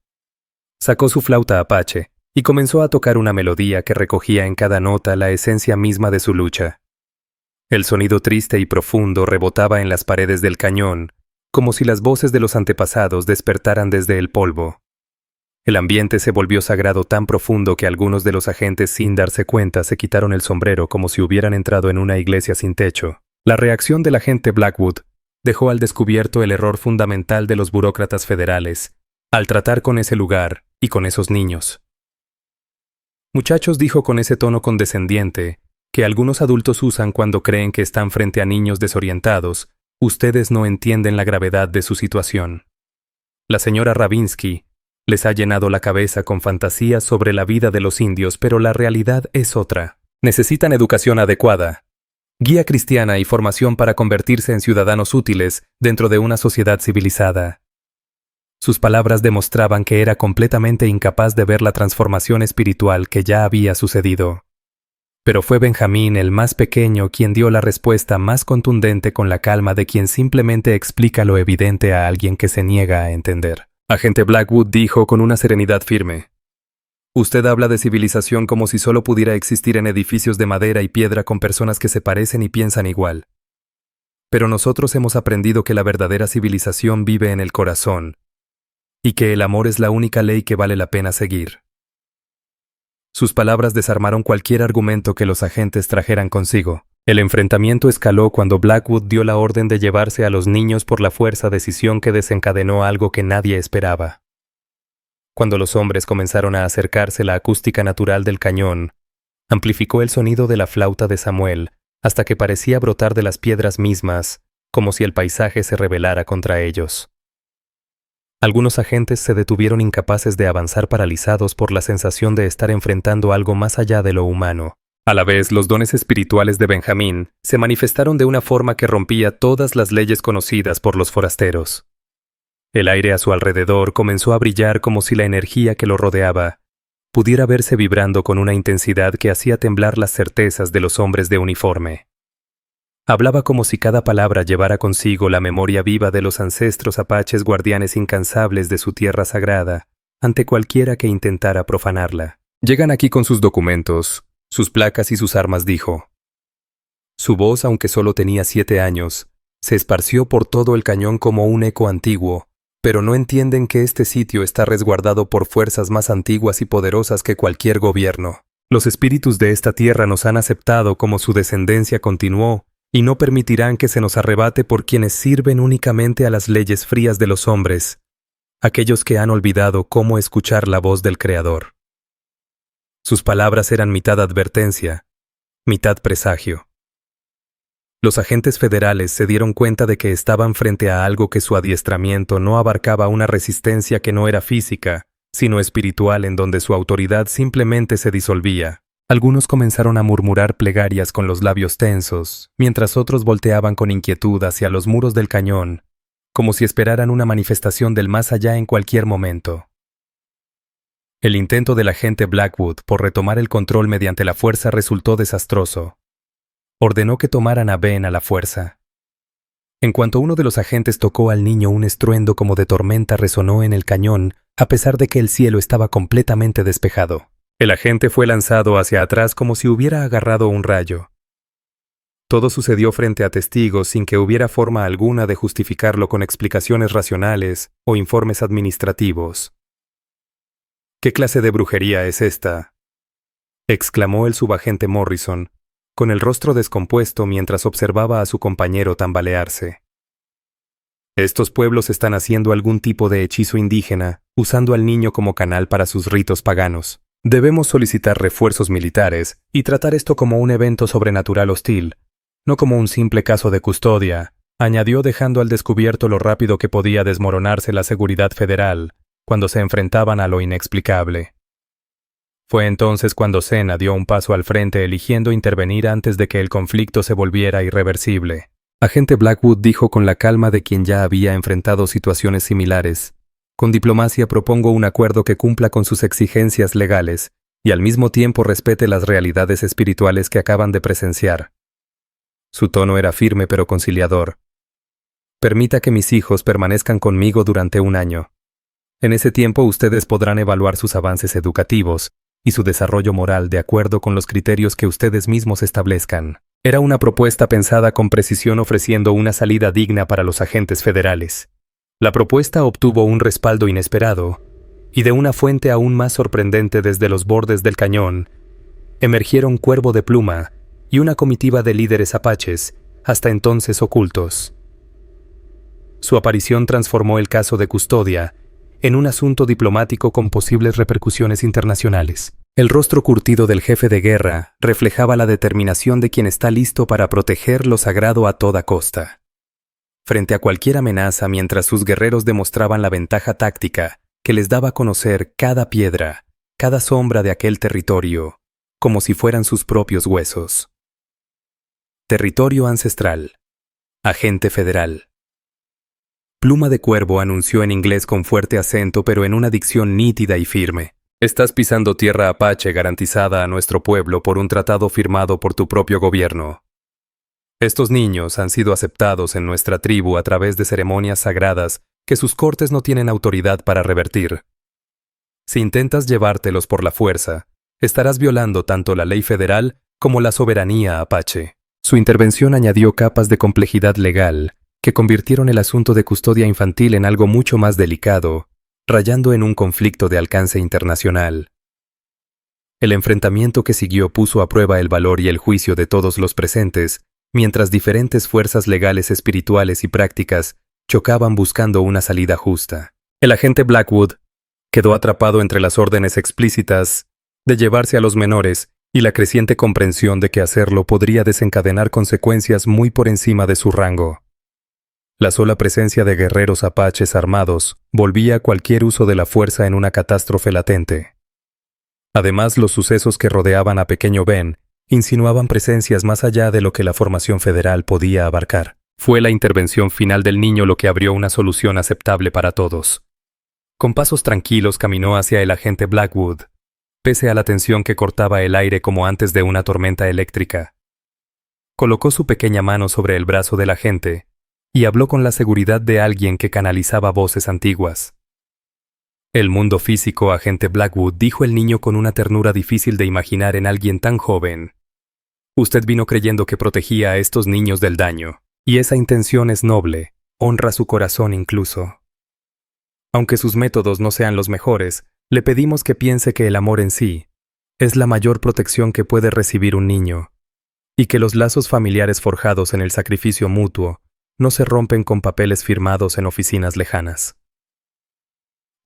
Sacó su flauta apache y comenzó a tocar una melodía que recogía en cada nota la esencia misma de su lucha. El sonido triste y profundo rebotaba en las paredes del cañón, como si las voces de los antepasados despertaran desde el polvo. El ambiente se volvió sagrado, tan profundo que algunos de los agentes, sin darse cuenta, se quitaron el sombrero como si hubieran entrado en una iglesia sin techo. La reacción del agente Blackwood dejó al descubierto el error fundamental de los burócratas federales al tratar con ese lugar y con esos niños. «Muchachos», dijo con ese tono condescendiente que algunos adultos usan cuando creen que están frente a niños desorientados, «ustedes no entienden la gravedad de su situación. La señora Ravinsky Les ha llenado la cabeza con fantasías sobre la vida de los indios, pero la realidad es otra. Necesitan educación adecuada, guía cristiana y formación para convertirse en ciudadanos útiles dentro de una sociedad civilizada. Sus palabras demostraban que era completamente incapaz de ver la transformación espiritual que ya había sucedido. Pero fue Benjamín, el más pequeño, quien dio la respuesta más contundente con la calma de quien simplemente explica lo evidente a alguien que se niega a entender. Agente Blackwood dijo con una serenidad firme: «Usted habla de civilización como si solo pudiera existir en edificios de madera y piedra con personas que se parecen y piensan igual. Pero nosotros hemos aprendido que la verdadera civilización vive en el corazón, y que el amor es la única ley que vale la pena seguir». Sus palabras desarmaron cualquier argumento que los agentes trajeran consigo. El enfrentamiento escaló cuando Blackwood dio la orden de llevarse a los niños por la fuerza, decisión que desencadenó algo que nadie esperaba. Cuando los hombres comenzaron a acercarse, la acústica natural del cañón amplificó el sonido de la flauta de Samuel hasta que parecía brotar de las piedras mismas, como si el paisaje se rebelara contra ellos. Algunos agentes se detuvieron incapaces de avanzar, paralizados por la sensación de estar enfrentando algo más allá de lo humano. A la vez, los dones espirituales de Benjamín se manifestaron de una forma que rompía todas las leyes conocidas por los forasteros. El aire a su alrededor comenzó a brillar como si la energía que lo rodeaba pudiera verse vibrando con una intensidad que hacía temblar las certezas de los hombres de uniforme. Hablaba como si cada palabra llevara consigo la memoria viva de los ancestros apaches, guardianes incansables de su tierra sagrada, ante cualquiera que intentara profanarla. «Llegan aquí con sus documentos, sus placas y sus armas», dijo. Su voz, aunque solo tenía 7 años, se esparció por todo el cañón como un eco antiguo, pero no entienden que este sitio está resguardado por fuerzas más antiguas y poderosas que cualquier gobierno. Los espíritus de esta tierra nos han aceptado como su descendencia continuó, y no permitirán que se nos arrebate por quienes sirven únicamente a las leyes frías de los hombres, aquellos que han olvidado cómo escuchar la voz del Creador. Sus palabras eran mitad advertencia, mitad presagio. Los agentes federales se dieron cuenta de que estaban frente a algo que su adiestramiento no abarcaba, una resistencia que no era física, sino espiritual, en donde su autoridad simplemente se disolvía. Algunos comenzaron a murmurar plegarias con los labios tensos, mientras otros volteaban con inquietud hacia los muros del cañón, como si esperaran una manifestación del más allá en cualquier momento. El intento del agente Blackwood por retomar el control mediante la fuerza resultó desastroso. Ordenó que tomaran a Ben a la fuerza. En cuanto uno de los agentes tocó al niño, un estruendo como de tormenta resonó en el cañón, a pesar de que el cielo estaba completamente despejado. El agente fue lanzado hacia atrás como si hubiera agarrado un rayo. Todo sucedió frente a testigos sin que hubiera forma alguna de justificarlo con explicaciones racionales o informes administrativos. «¿Qué clase de brujería es esta?», exclamó el subagente Morrison, con el rostro descompuesto mientras observaba a su compañero tambalearse. «Estos pueblos están haciendo algún tipo de hechizo indígena, usando al niño como canal para sus ritos paganos. Debemos solicitar refuerzos militares y tratar esto como un evento sobrenatural hostil, no como un simple caso de custodia», añadió, dejando al descubierto lo rápido que podía desmoronarse la seguridad federal cuando se enfrentaban a lo inexplicable. Fue entonces cuando Sena dio un paso al frente, eligiendo intervenir antes de que el conflicto se volviera irreversible. Agente Blackwood dijo con la calma de quien ya había enfrentado situaciones similares: «Con diplomacia propongo un acuerdo que cumpla con sus exigencias legales y al mismo tiempo respete las realidades espirituales que acaban de presenciar». Su tono era firme pero conciliador. «Permita que mis hijos permanezcan conmigo durante 1 año. En ese tiempo ustedes podrán evaluar sus avances educativos y su desarrollo moral de acuerdo con los criterios que ustedes mismos establezcan». Era una propuesta pensada con precisión, ofreciendo una salida digna para los agentes federales. La propuesta obtuvo un respaldo inesperado, y de una fuente aún más sorprendente desde los bordes del cañón, emergieron Cuervo de Pluma y una comitiva de líderes apaches, hasta entonces ocultos. Su aparición transformó el caso de custodia en un asunto diplomático con posibles repercusiones internacionales. El rostro curtido del jefe de guerra reflejaba la determinación de quien está listo para proteger lo sagrado a toda costa. Frente a cualquier amenaza, mientras sus guerreros demostraban la ventaja táctica, que les daba a conocer cada piedra, cada sombra de aquel territorio, como si fueran sus propios huesos. Territorio ancestral. Agente federal. Pluma de Cuervo anunció en inglés con fuerte acento pero en una dicción nítida y firme. Estás pisando tierra apache garantizada a nuestro pueblo por un tratado firmado por tu propio gobierno. Estos niños han sido aceptados en nuestra tribu a través de ceremonias sagradas que sus cortes no tienen autoridad para revertir. Si intentas llevártelos por la fuerza, estarás violando tanto la ley federal como la soberanía apache. Su intervención añadió capas de complejidad legal que convirtieron el asunto de custodia infantil en algo mucho más delicado, rayando en un conflicto de alcance internacional. El enfrentamiento que siguió puso a prueba el valor y el juicio de todos los presentes, mientras diferentes fuerzas legales, espirituales y prácticas chocaban buscando una salida justa. El agente Blackwood quedó atrapado entre las órdenes explícitas de llevarse a los menores y la creciente comprensión de que hacerlo podría desencadenar consecuencias muy por encima de su rango. La sola presencia de guerreros apaches armados volvía cualquier uso de la fuerza en una catástrofe latente. Además, los sucesos que rodeaban a Pequeño Ben insinuaban presencias más allá de lo que la formación federal podía abarcar. Fue la intervención final del niño lo que abrió una solución aceptable para todos. Con pasos tranquilos caminó hacia el agente Blackwood, pese a la tensión que cortaba el aire como antes de una tormenta eléctrica. Colocó su pequeña mano sobre el brazo del agente y habló con la seguridad de alguien que canalizaba voces antiguas. El mundo físico, agente Blackwood, dijo el niño con una ternura difícil de imaginar en alguien tan joven. Usted vino creyendo que protegía a estos niños del daño, y esa intención es noble, honra su corazón incluso. Aunque sus métodos no sean los mejores, le pedimos que piense que el amor en sí es la mayor protección que puede recibir un niño, y que los lazos familiares forjados en el sacrificio mutuo no se rompen con papeles firmados en oficinas lejanas.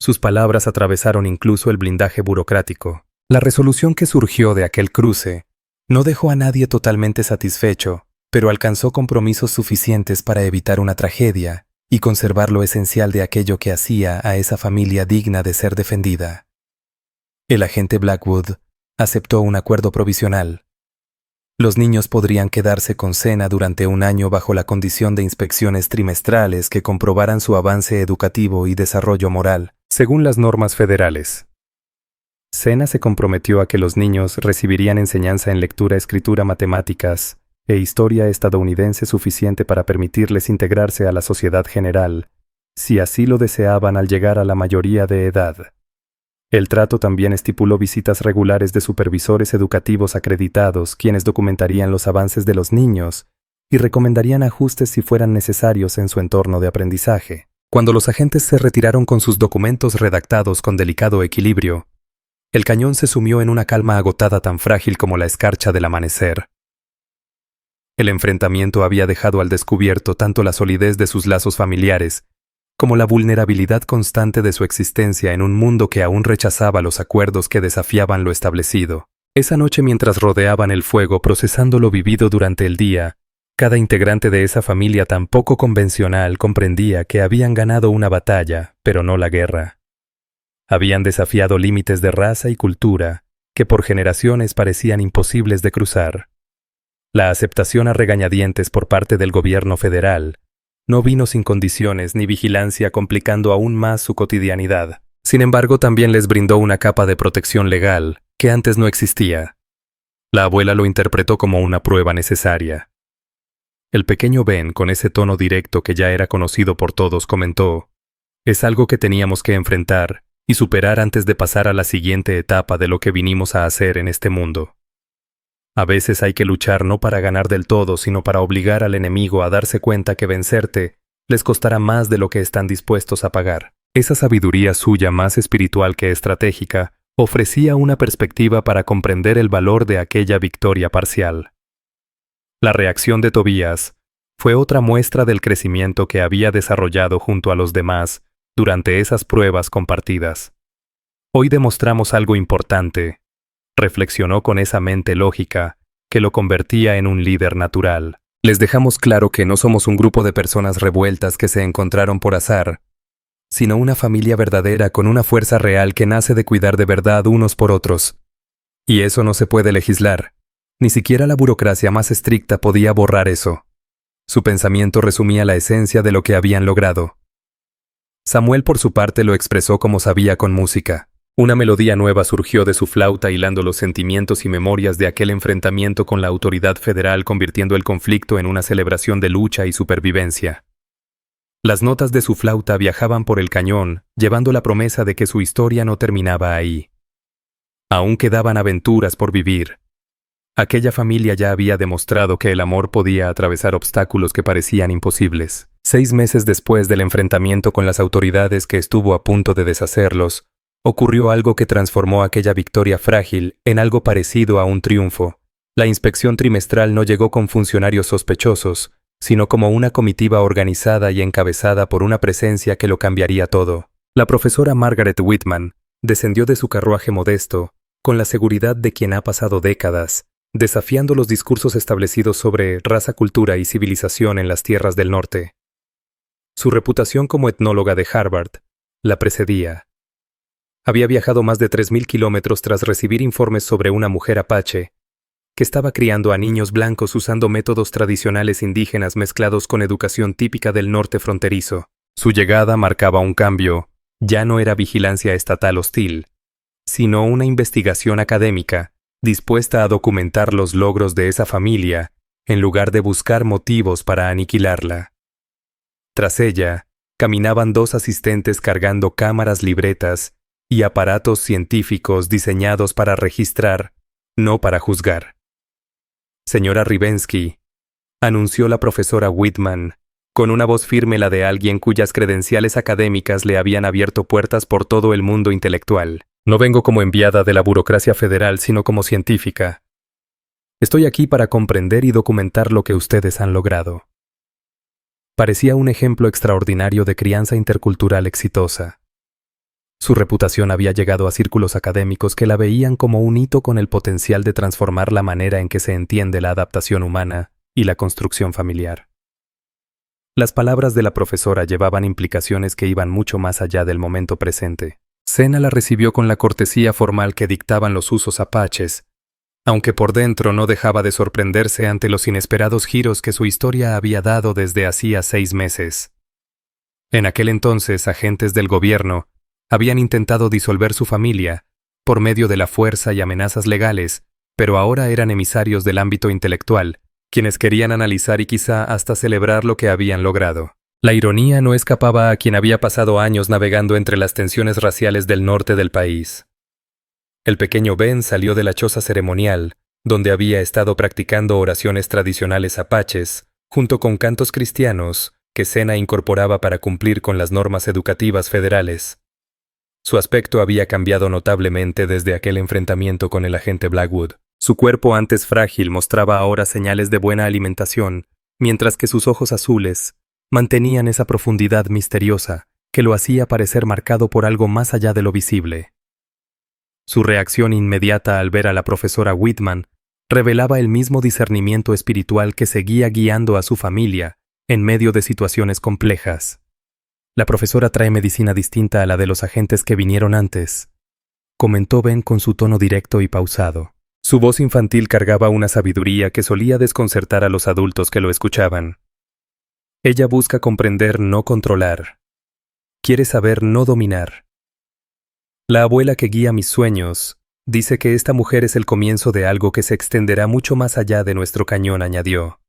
Sus palabras atravesaron incluso el blindaje burocrático. La resolución que surgió de aquel cruce no dejó a nadie totalmente satisfecho, pero alcanzó compromisos suficientes para evitar una tragedia y conservar lo esencial de aquello que hacía a esa familia digna de ser defendida. El agente Blackwood aceptó un acuerdo provisional. Los niños podrían quedarse con Sena durante un año bajo la condición de inspecciones trimestrales que comprobaran su avance educativo y desarrollo moral, según las normas federales. Sena se comprometió a que los niños recibirían enseñanza en lectura, escritura, matemáticas e historia estadounidense suficiente para permitirles integrarse a la sociedad general, si así lo deseaban al llegar a la mayoría de edad. El trato también estipuló visitas regulares de supervisores educativos acreditados, quienes documentarían los avances de los niños y recomendarían ajustes si fueran necesarios en su entorno de aprendizaje. Cuando los agentes se retiraron con sus documentos redactados con delicado equilibrio, el cañón se sumió en una calma agotada tan frágil como la escarcha del amanecer. El enfrentamiento había dejado al descubierto tanto la solidez de sus lazos familiares como la vulnerabilidad constante de su existencia en un mundo que aún rechazaba los acuerdos que desafiaban lo establecido. Esa noche, mientras rodeaban el fuego procesando lo vivido durante el día, cada integrante de esa familia tan poco convencional comprendía que habían ganado una batalla, pero no la guerra. Habían desafiado límites de raza y cultura que por generaciones parecían imposibles de cruzar. La aceptación a regañadientes por parte del gobierno federal no vino sin condiciones ni vigilancia, complicando aún más su cotidianidad. Sin embargo, también les brindó una capa de protección legal que antes no existía. La abuela lo interpretó como una prueba necesaria. El pequeño Ben, con ese tono directo que ya era conocido por todos, comentó: «Es algo que teníamos que enfrentar y superar antes de pasar a la siguiente etapa de lo que vinimos a hacer en este mundo. A veces hay que luchar no para ganar del todo, sino para obligar al enemigo a darse cuenta que vencerte les costará más de lo que están dispuestos a pagar». Esa sabiduría suya, más espiritual que estratégica, ofrecía una perspectiva para comprender el valor de aquella victoria parcial. La reacción de Tobías fue otra muestra del crecimiento que había desarrollado junto a los demás durante esas pruebas compartidas. «Hoy demostramos algo importante», reflexionó con esa mente lógica que lo convertía en un líder natural. «Les dejamos claro que no somos un grupo de personas revueltas que se encontraron por azar sino una familia verdadera con una fuerza real que nace de cuidar de verdad unos por otros. Y eso no se puede legislar. Ni siquiera la burocracia más estricta podía borrar eso. Su pensamiento resumía la esencia de lo que habían logrado. Samuel por su parte lo expresó como sabía con música. Una melodía nueva surgió de su flauta hilando los sentimientos y memorias de aquel enfrentamiento con la autoridad federal, convirtiendo el conflicto en una celebración de lucha y supervivencia. Las notas de su flauta viajaban por el cañón, llevando la promesa de que su historia no terminaba ahí. Aún quedaban aventuras por vivir. Aquella familia ya había demostrado que el amor podía atravesar obstáculos que parecían imposibles. 6 meses después del enfrentamiento con las autoridades que estuvo a punto de deshacerlos, ocurrió algo que transformó aquella victoria frágil en algo parecido a un triunfo. La inspección trimestral no llegó con funcionarios sospechosos, sino como una comitiva organizada y encabezada por una presencia que lo cambiaría todo. La profesora Margaret Whitman descendió de su carruaje modesto, con la seguridad de quien ha pasado décadas, desafiando los discursos establecidos sobre raza, cultura y civilización en las tierras del norte. Su reputación como etnóloga de Harvard la precedía. Había viajado más de 3.000 kilómetros tras recibir informes sobre una mujer apache que estaba criando a niños blancos usando métodos tradicionales indígenas mezclados con educación típica del norte fronterizo. Su llegada marcaba un cambio. Ya no era vigilancia estatal hostil, sino una investigación académica dispuesta a documentar los logros de esa familia, en lugar de buscar motivos para aniquilarla. Tras ella, caminaban 2 asistentes cargando cámaras, libretas y aparatos científicos diseñados para registrar, no para juzgar. Señora Rivensky, anunció la profesora Whitman, con una voz firme, la de alguien cuyas credenciales académicas le habían abierto puertas por todo el mundo intelectual. No vengo como enviada de la burocracia federal, sino como científica. Estoy aquí para comprender y documentar lo que ustedes han logrado. Parecía un ejemplo extraordinario de crianza intercultural exitosa. Su reputación había llegado a círculos académicos que la veían como un hito con el potencial de transformar la manera en que se entiende la adaptación humana y la construcción familiar. Las palabras de la profesora llevaban implicaciones que iban mucho más allá del momento presente. Sena la recibió con la cortesía formal que dictaban los usos apaches, aunque por dentro no dejaba de sorprenderse ante los inesperados giros que su historia había dado desde hacía 6 meses. En aquel entonces, agentes del gobierno habían intentado disolver su familia por medio de la fuerza y amenazas legales, pero ahora eran emisarios del ámbito intelectual, quienes querían analizar y quizá hasta celebrar lo que habían logrado. La ironía no escapaba a quien había pasado años navegando entre las tensiones raciales del norte del país. El pequeño Ben salió de la choza ceremonial, donde había estado practicando oraciones tradicionales apaches, junto con cantos cristianos que Sena incorporaba para cumplir con las normas educativas federales. Su aspecto había cambiado notablemente desde aquel enfrentamiento con el agente Blackwood. Su cuerpo, antes frágil, mostraba ahora señales de buena alimentación, mientras que sus ojos azules mantenían esa profundidad misteriosa que lo hacía parecer marcado por algo más allá de lo visible. Su reacción inmediata al ver a la profesora Whitman revelaba el mismo discernimiento espiritual que seguía guiando a su familia en medio de situaciones complejas. La profesora trae medicina distinta a la de los agentes que vinieron antes, comentó Ben con su tono directo y pausado. Su voz infantil cargaba una sabiduría que solía desconcertar a los adultos que lo escuchaban. Ella busca comprender, no controlar. Quiere saber, no dominar. La abuela que guía mis sueños dice que esta mujer es el comienzo de algo que se extenderá mucho más allá de nuestro cañón, añadió.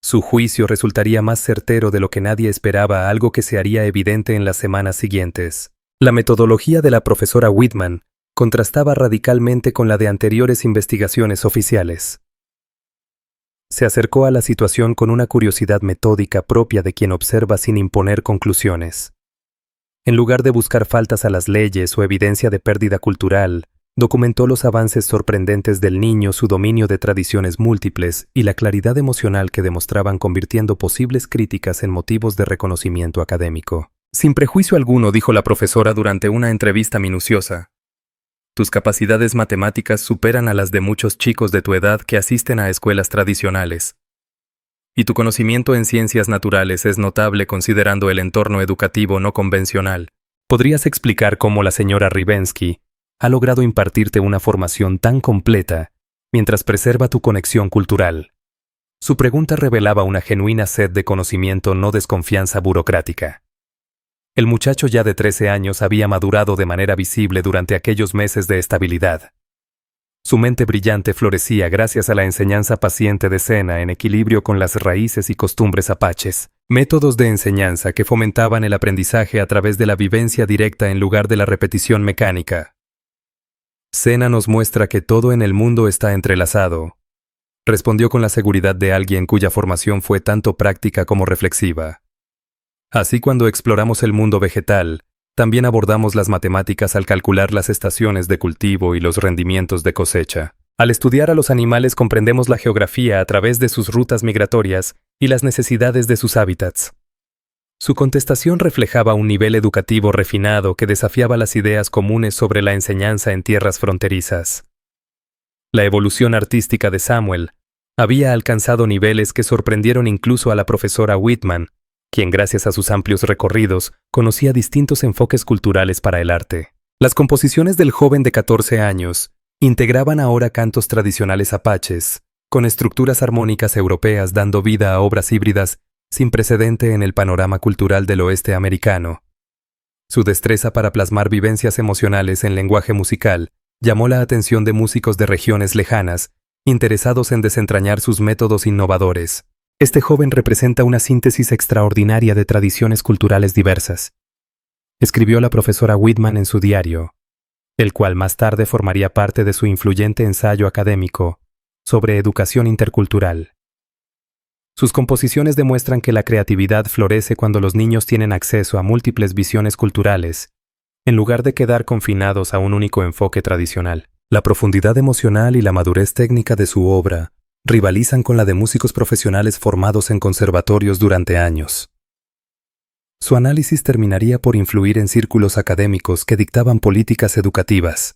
Su juicio resultaría más certero de lo que nadie esperaba, algo que se haría evidente en las semanas siguientes. La metodología de la profesora Whitman contrastaba radicalmente con la de anteriores investigaciones oficiales. Se acercó a la situación con una curiosidad metódica propia de quien observa sin imponer conclusiones. En lugar de buscar faltas a las leyes o evidencia de pérdida cultural, documentó los avances sorprendentes del niño, su dominio de tradiciones múltiples y la claridad emocional que demostraban, convirtiendo posibles críticas en motivos de reconocimiento académico. Sin prejuicio alguno, dijo la profesora durante una entrevista minuciosa, tus capacidades matemáticas superan a las de muchos chicos de tu edad que asisten a escuelas tradicionales. y tu conocimiento en ciencias naturales es notable considerando el entorno educativo no convencional. ¿Podrías explicar cómo la señora Rivensky ha logrado impartirte una formación tan completa mientras preserva tu conexión cultural? Su pregunta revelaba una genuina sed de conocimiento, no desconfianza burocrática. El muchacho ya de 13 años había madurado de manera visible durante aquellos meses de estabilidad. Su mente brillante florecía gracias a la enseñanza paciente de Sena en equilibrio con las raíces y costumbres apaches, métodos de enseñanza que fomentaban el aprendizaje a través de la vivencia directa en lugar de la repetición mecánica. Sena nos muestra que todo en el mundo está entrelazado, respondió con la seguridad de alguien cuya formación fue tanto práctica como reflexiva. Así, cuando exploramos el mundo vegetal, también abordamos las matemáticas al calcular las estaciones de cultivo y los rendimientos de cosecha. Al estudiar a los animales comprendemos la geografía a través de sus rutas migratorias y las necesidades de sus hábitats. Su contestación reflejaba un nivel educativo refinado que desafiaba las ideas comunes sobre la enseñanza en tierras fronterizas. La evolución artística de Samuel había alcanzado niveles que sorprendieron incluso a la profesora Whitman, quien gracias a sus amplios recorridos conocía distintos enfoques culturales para el arte. Las composiciones del joven de 14 años integraban ahora cantos tradicionales apaches, con estructuras armónicas europeas dando vida a obras híbridas sin precedente en el panorama cultural del oeste americano. Su destreza para plasmar vivencias emocionales en lenguaje musical llamó la atención de músicos de regiones lejanas, interesados en desentrañar sus métodos innovadores. Este joven representa una síntesis extraordinaria de tradiciones culturales diversas, escribió la profesora Whitman en su diario, el cual más tarde formaría parte de su influyente ensayo académico sobre educación intercultural. Sus composiciones demuestran que la creatividad florece cuando los niños tienen acceso a múltiples visiones culturales, en lugar de quedar confinados a un único enfoque tradicional. La profundidad emocional y la madurez técnica de su obra rivalizan con la de músicos profesionales formados en conservatorios durante años. Su análisis terminaría por influir en círculos académicos que dictaban políticas educativas.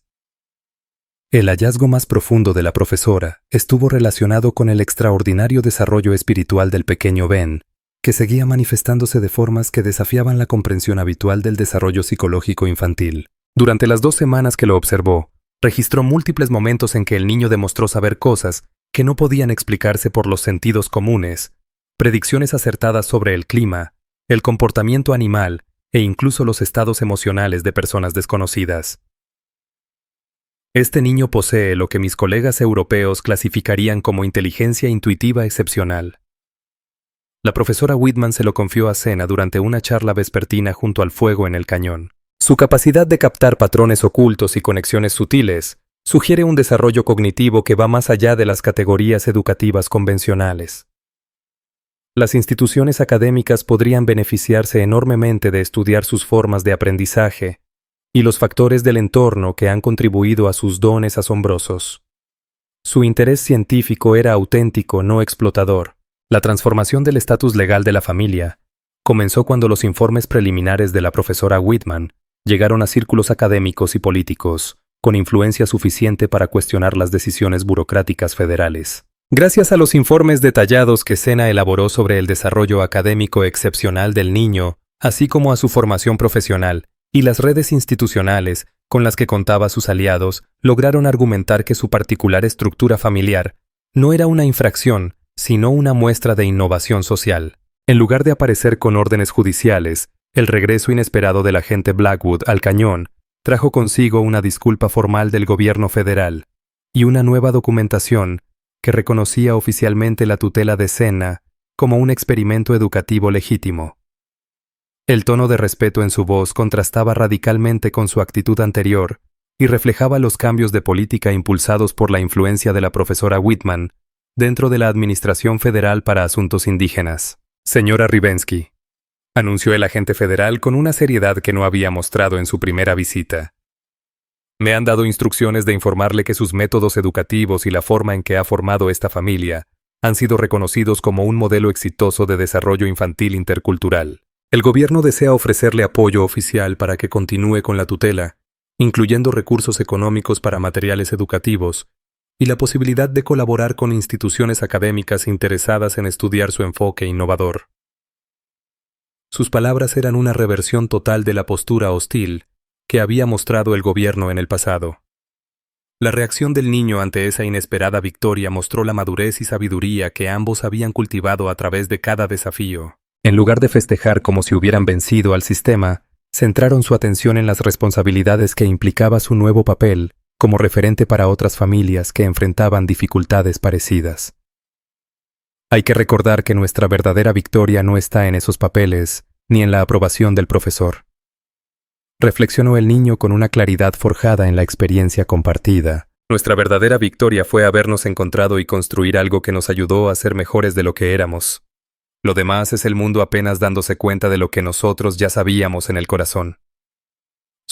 El hallazgo más profundo de la profesora estuvo relacionado con el extraordinario desarrollo espiritual del pequeño Ben, que seguía manifestándose de formas que desafiaban la comprensión habitual del desarrollo psicológico infantil. Durante las 2 semanas que lo observó, registró múltiples momentos en que el niño demostró saber cosas que no podían explicarse por los sentidos comunes, predicciones acertadas sobre el clima, el comportamiento animal e incluso los estados emocionales de personas desconocidas. Este niño posee lo que mis colegas europeos clasificarían como inteligencia intuitiva excepcional. La profesora Whitman se lo confió a Sena durante una charla vespertina junto al fuego en el cañón. Su capacidad de captar patrones ocultos y conexiones sutiles sugiere un desarrollo cognitivo que va más allá de las categorías educativas convencionales. Las instituciones académicas podrían beneficiarse enormemente de estudiar sus formas de aprendizaje y los factores del entorno que han contribuido a sus dones asombrosos. Su interés científico era auténtico, no explotador. La transformación del estatus legal de la familia comenzó cuando los informes preliminares de la profesora Whitman llegaron a círculos académicos y políticos, con influencia suficiente para cuestionar las decisiones burocráticas federales. Gracias a los informes detallados que Sena elaboró sobre el desarrollo académico excepcional del niño, así como a su formación profesional, y las redes institucionales con las que contaba sus aliados, lograron argumentar que su particular estructura familiar no era una infracción, sino una muestra de innovación social. En lugar de aparecer con órdenes judiciales, el regreso inesperado del agente Blackwood al cañón trajo consigo una disculpa formal del gobierno federal y una nueva documentación que reconocía oficialmente la tutela de Sena como un experimento educativo legítimo. El tono de respeto en su voz contrastaba radicalmente con su actitud anterior y reflejaba los cambios de política impulsados por la influencia de la profesora Whitman dentro de la Administración Federal para Asuntos Indígenas. Señora Rivensky, anunció el agente federal con una seriedad que no había mostrado en su primera visita. Me han dado instrucciones de informarle que sus métodos educativos y la forma en que ha formado esta familia han sido reconocidos como un modelo exitoso de desarrollo infantil intercultural. El gobierno desea ofrecerle apoyo oficial para que continúe con la tutela, incluyendo recursos económicos para materiales educativos y la posibilidad de colaborar con instituciones académicas interesadas en estudiar su enfoque innovador. Sus palabras eran una reversión total de la postura hostil que había mostrado el gobierno en el pasado. La reacción del niño ante esa inesperada victoria mostró la madurez y sabiduría que ambos habían cultivado a través de cada desafío. En lugar de festejar como si hubieran vencido al sistema, centraron su atención en las responsabilidades que implicaba su nuevo papel como referente para otras familias que enfrentaban dificultades parecidas. Hay que recordar que nuestra verdadera victoria no está en esos papeles, ni en la aprobación del profesor. Reflexionó el niño con una claridad forjada en la experiencia compartida. Nuestra verdadera victoria fue habernos encontrado y construir algo que nos ayudó a ser mejores de lo que éramos. Lo demás es el mundo apenas dándose cuenta de lo que nosotros ya sabíamos en el corazón.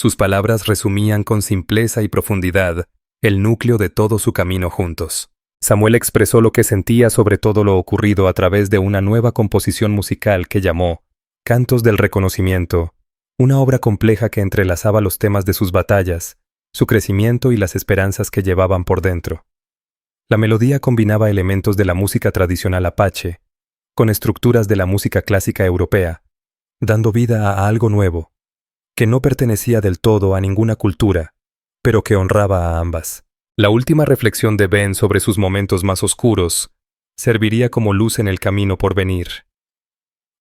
Sus palabras resumían con simpleza y profundidad el núcleo de todo su camino juntos. Samuel expresó lo que sentía sobre todo lo ocurrido a través de una nueva composición musical que llamó Cantos del Reconocimiento, una obra compleja que entrelazaba los temas de sus batallas, su crecimiento y las esperanzas que llevaban por dentro. La melodía combinaba elementos de la música tradicional apache, con estructuras de la música clásica europea, dando vida a algo nuevo, que no pertenecía del todo a ninguna cultura, pero que honraba a ambas. La última reflexión de Ben sobre sus momentos más oscuros serviría como luz en el camino por venir.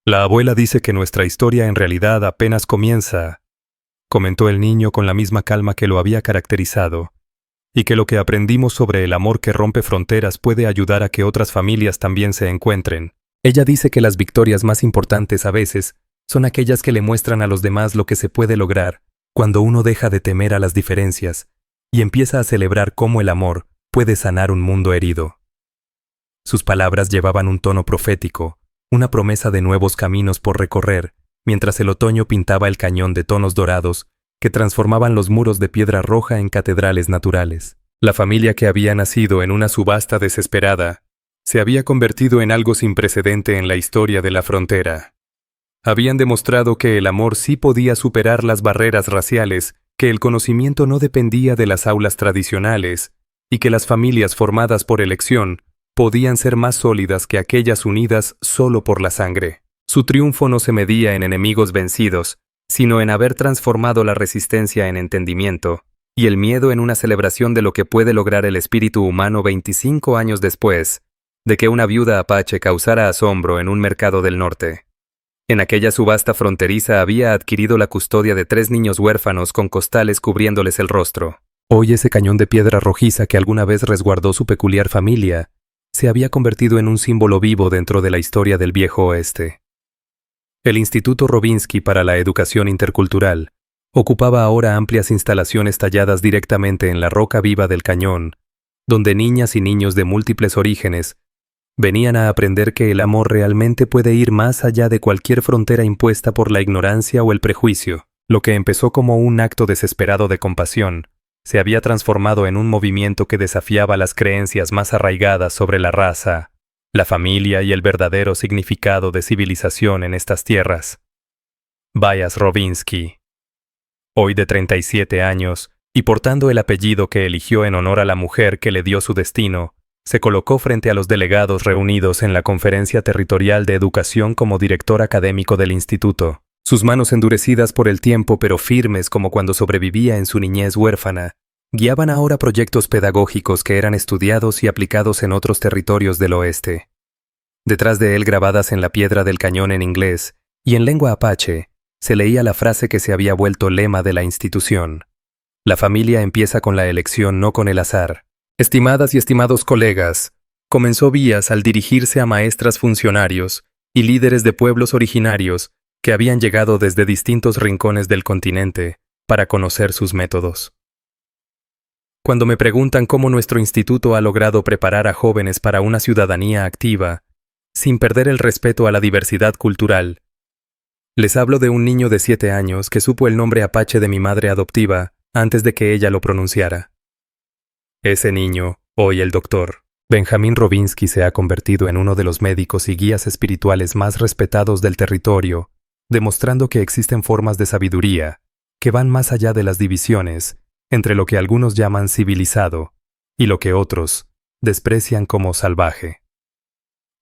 La abuela dice que nuestra historia en realidad apenas comienza, comentó el niño con la misma calma que lo había caracterizado, y que lo que aprendimos sobre el amor que rompe fronteras puede ayudar a que otras familias también se encuentren. Ella dice que las victorias más importantes a veces son aquellas que le muestran a los demás lo que se puede lograr cuando uno deja de temer a las diferencias y empieza a celebrar cómo el amor puede sanar un mundo herido. Sus palabras llevaban un tono profético, una promesa de nuevos caminos por recorrer, mientras el otoño pintaba el cañón de tonos dorados que transformaban los muros de piedra roja en catedrales naturales. La familia que había nacido en una subasta desesperada se había convertido en algo sin precedente en la historia de la frontera. Habían demostrado que el amor sí podía superar las barreras raciales, que el conocimiento no dependía de las aulas tradicionales, y que las familias formadas por elección podían ser más sólidas que aquellas unidas solo por la sangre. Su triunfo no se medía en enemigos vencidos, sino en haber transformado la resistencia en entendimiento, y el miedo en una celebración de lo que puede lograr el espíritu humano 25 años después de que una viuda apache causara asombro en un mercado del norte. En aquella subasta fronteriza había adquirido la custodia de 3 niños huérfanos con costales cubriéndoles el rostro. Hoy ese cañón de piedra rojiza que alguna vez resguardó su peculiar familia se había convertido en un símbolo vivo dentro de la historia del viejo oeste. El Instituto Robinsky para la Educación Intercultural ocupaba ahora amplias instalaciones talladas directamente en la roca viva del cañón, donde niñas y niños de múltiples orígenes venían a aprender que el amor realmente puede ir más allá de cualquier frontera impuesta por la ignorancia o el prejuicio. Lo que empezó como un acto desesperado de compasión se había transformado en un movimiento que desafiaba las creencias más arraigadas sobre la raza, la familia y el verdadero significado de civilización en estas tierras. Bayas Robinsky, hoy de 37 años y portando el apellido que eligió en honor a la mujer que le dio su destino, se colocó frente a los delegados reunidos en la Conferencia Territorial de Educación como director académico del instituto. Sus manos endurecidas por el tiempo pero firmes como cuando sobrevivía en su niñez huérfana, guiaban ahora proyectos pedagógicos que eran estudiados y aplicados en otros territorios del oeste. Detrás de él, grabadas en la piedra del cañón en inglés y en lengua apache, se leía la frase que se había vuelto lema de la institución. La familia empieza con la elección, no con el azar. Estimadas y estimados colegas, comenzó Vías al dirigirse a maestras funcionarios y líderes de pueblos originarios que habían llegado desde distintos rincones del continente para conocer sus métodos. Cuando me preguntan cómo nuestro instituto ha logrado preparar a jóvenes para una ciudadanía activa, sin perder el respeto a la diversidad cultural, les hablo de un niño de 7 años que supo el nombre apache de mi madre adoptiva antes de que ella lo pronunciara. Ese niño, hoy el doctor Benjamín Robinsky, se ha convertido en uno de los médicos y guías espirituales más respetados del territorio, demostrando que existen formas de sabiduría que van más allá de las divisiones entre lo que algunos llaman civilizado y lo que otros desprecian como salvaje.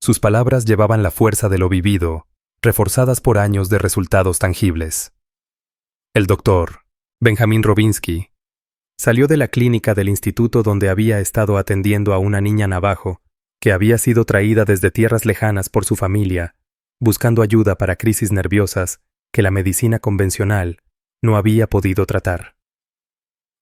Sus palabras llevaban la fuerza de lo vivido, reforzadas por años de resultados tangibles. El doctor Benjamin Robinsky salió de la clínica del instituto donde había estado atendiendo a una niña navajo que había sido traída desde tierras lejanas por su familia, buscando ayuda para crisis nerviosas que la medicina convencional no había podido tratar.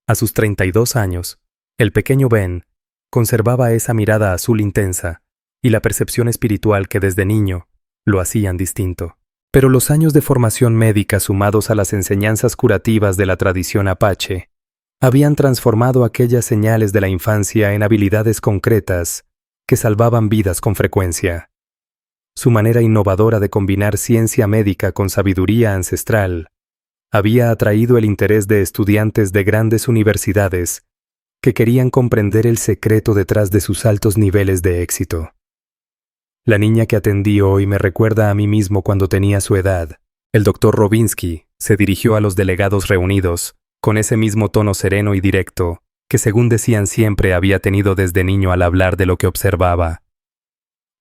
A sus 32 años, el pequeño Ben conservaba esa mirada azul intensa y la percepción espiritual que desde niño lo hacían distinto. Pero los años de formación médica sumados a las enseñanzas curativas de la tradición apache habían transformado aquellas señales de la infancia en habilidades concretas que salvaban vidas con frecuencia. Su manera innovadora de combinar ciencia médica con sabiduría ancestral había atraído el interés de estudiantes de grandes universidades que querían comprender el secreto detrás de sus altos niveles de éxito. La niña que atendí hoy me recuerda a mí mismo cuando tenía su edad. El doctor Robinsky se dirigió a los delegados reunidos con ese mismo tono sereno y directo que, según decían, siempre había tenido desde niño al hablar de lo que observaba.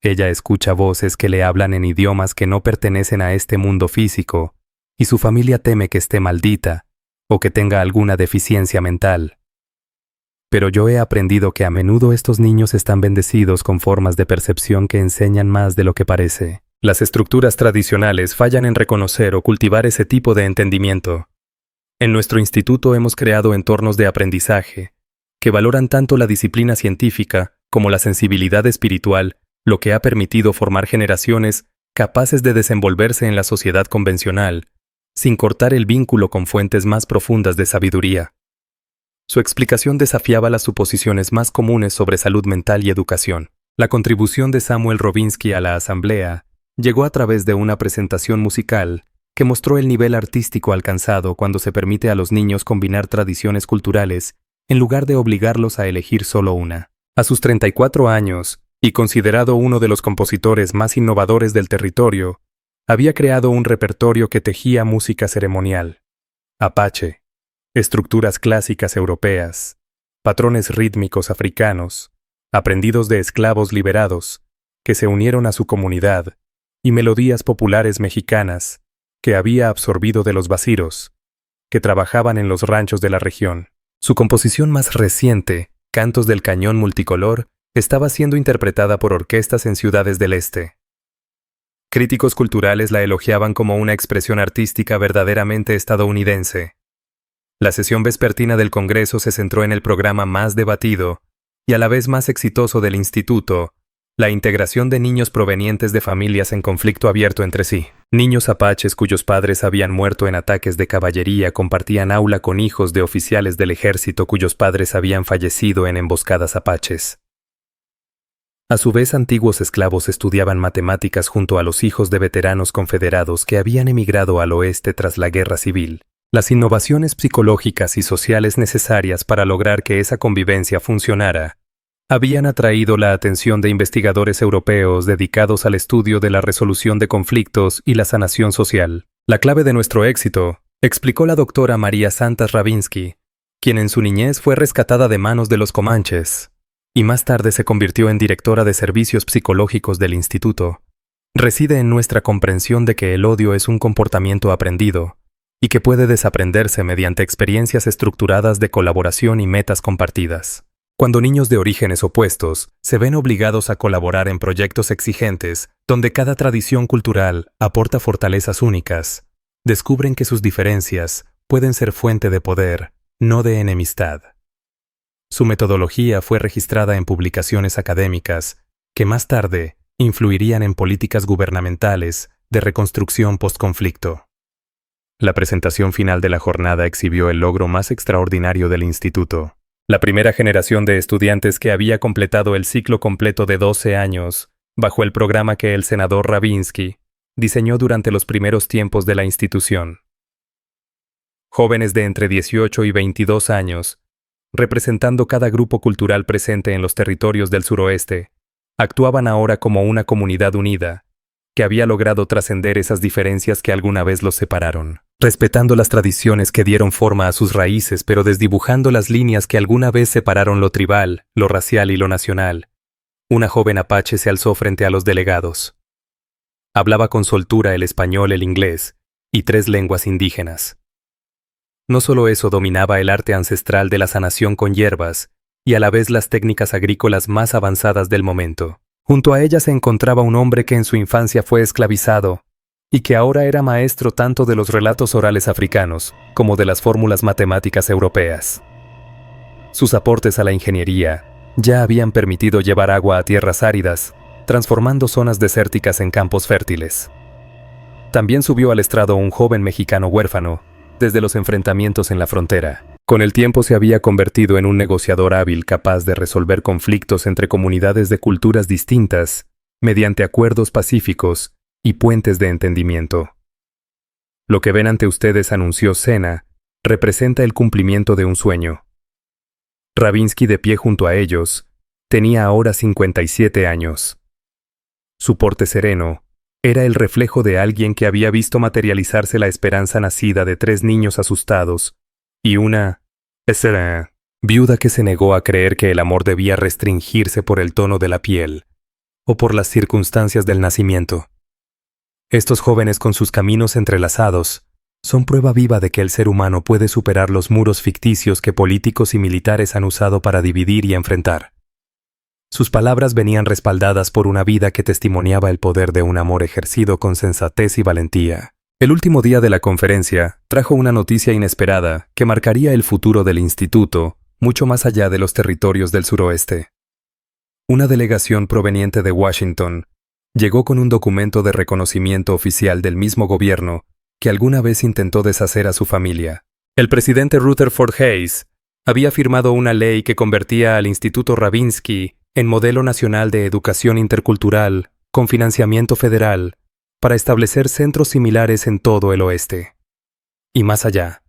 Ella escucha voces que le hablan en idiomas que no pertenecen a este mundo físico, y su familia teme que esté maldita o que tenga alguna deficiencia mental. Pero yo he aprendido que a menudo estos niños están bendecidos con formas de percepción que enseñan más de lo que parece. Las estructuras tradicionales fallan en reconocer o cultivar ese tipo de entendimiento. En nuestro instituto hemos creado entornos de aprendizaje que valoran tanto la disciplina científica como la sensibilidad espiritual, lo que ha permitido formar generaciones capaces de desenvolverse en la sociedad convencional, sin cortar el vínculo con fuentes más profundas de sabiduría. Su explicación desafiaba las suposiciones más comunes sobre salud mental y educación. La contribución de Samuel Robinsky a la asamblea llegó a través de una presentación musical que mostró el nivel artístico alcanzado cuando se permite a los niños combinar tradiciones culturales en lugar de obligarlos a elegir solo una. A sus 34 años, y considerado uno de los compositores más innovadores del territorio, había creado un repertorio que tejía música ceremonial, apache, estructuras clásicas europeas, patrones rítmicos africanos, aprendidos de esclavos liberados, que se unieron a su comunidad, y melodías populares mexicanas, que había absorbido de los basiros, que trabajaban en los ranchos de la región. Su composición más reciente, Cantos del Cañón Multicolor, estaba siendo interpretada por orquestas en ciudades del este. Críticos culturales la elogiaban como una expresión artística verdaderamente estadounidense. La sesión vespertina del Congreso se centró en el programa más debatido y a la vez más exitoso del instituto, la integración de niños provenientes de familias en conflicto abierto entre sí. Niños apaches cuyos padres habían muerto en ataques de caballería compartían aula con hijos de oficiales del ejército cuyos padres habían fallecido en emboscadas apaches. A su vez, antiguos esclavos estudiaban matemáticas junto a los hijos de veteranos confederados que habían emigrado al oeste tras la guerra civil. Las innovaciones psicológicas y sociales necesarias para lograr que esa convivencia funcionara habían atraído la atención de investigadores europeos dedicados al estudio de la resolución de conflictos y la sanación social. La clave de nuestro éxito, explicó la doctora María Santas Ravinsky, quien en su niñez fue rescatada de manos de los comanches y más tarde se convirtió en directora de servicios psicológicos del instituto, reside en nuestra comprensión de que el odio es un comportamiento aprendido y que puede desaprenderse mediante experiencias estructuradas de colaboración y metas compartidas. Cuando niños de orígenes opuestos se ven obligados a colaborar en proyectos exigentes donde cada tradición cultural aporta fortalezas únicas, descubren que sus diferencias pueden ser fuente de poder, no de enemistad. Su metodología fue registrada en publicaciones académicas que más tarde influirían en políticas gubernamentales de reconstrucción postconflicto. La presentación final de la jornada exhibió el logro más extraordinario del instituto. La primera generación de estudiantes que había completado el ciclo completo de 12 años, bajo el programa que el senador Ravinsky diseñó durante los primeros tiempos de la institución. Jóvenes de entre 18 y 22 años, representando cada grupo cultural presente en los territorios del suroeste, actuaban ahora como una comunidad unida, que había logrado trascender esas diferencias que alguna vez los separaron. respetando las tradiciones que dieron forma a sus raíces, pero desdibujando las líneas que alguna vez separaron lo tribal, lo racial y lo nacional. Una joven apache se alzó frente a los delegados. Hablaba con soltura el español, el inglés y 3 lenguas indígenas. No solo eso, dominaba el arte ancestral de la sanación con hierbas y a la vez las técnicas agrícolas más avanzadas del momento. Junto a ella se encontraba un hombre que en su infancia fue esclavizado y que ahora era maestro tanto de los relatos orales africanos como de las fórmulas matemáticas europeas. Sus aportes a la ingeniería ya habían permitido llevar agua a tierras áridas, transformando zonas desérticas en campos fértiles. También subió al estrado un joven mexicano huérfano, desde los enfrentamientos en la frontera. Con el tiempo se había convertido en un negociador hábil capaz de resolver conflictos entre comunidades de culturas distintas, mediante acuerdos pacíficos y puentes de entendimiento. Lo que ven ante ustedes, anunció Sena, representa el cumplimiento de un sueño. Ravinsky, de pie junto a ellos, tenía ahora 57 años. Su porte sereno era el reflejo de alguien que había visto materializarse la esperanza nacida de 3 niños asustados y una viuda que se negó a creer que el amor debía restringirse por el tono de la piel o por las circunstancias del nacimiento. Estos jóvenes, con sus caminos entrelazados, son prueba viva de que el ser humano puede superar los muros ficticios que políticos y militares han usado para dividir y enfrentar. Sus palabras venían respaldadas por una vida que testimoniaba el poder de un amor ejercido con sensatez y valentía. El último día de la conferencia trajo una noticia inesperada que marcaría el futuro del instituto, mucho más allá de los territorios del suroeste. Una delegación proveniente de Washington llegó con un documento de reconocimiento oficial del mismo gobierno que alguna vez intentó deshacer a su familia. El presidente Rutherford Hayes había firmado una ley que convertía al Instituto Ravinsky en modelo nacional de educación intercultural con financiamiento federal para establecer centros similares en todo el oeste. Y más allá.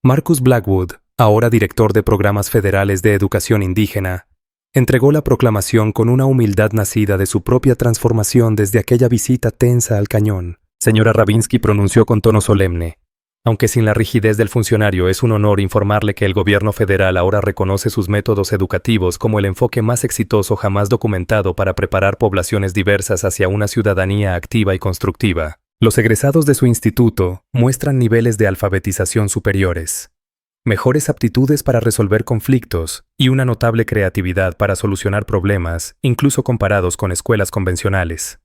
Marcus Blackwood, ahora director de programas federales de educación indígena, entregó la proclamación con una humildad nacida de su propia transformación desde aquella visita tensa al cañón. Señora Ravinsky, pronunció con tono solemne. Aunque sin la rigidez del funcionario, es un honor informarle que el gobierno federal ahora reconoce sus métodos educativos como el enfoque más exitoso jamás documentado para preparar poblaciones diversas hacia una ciudadanía activa y constructiva. Los egresados de su instituto muestran niveles de alfabetización superiores, mejores aptitudes para resolver conflictos y una notable creatividad para solucionar problemas, incluso comparados con escuelas convencionales.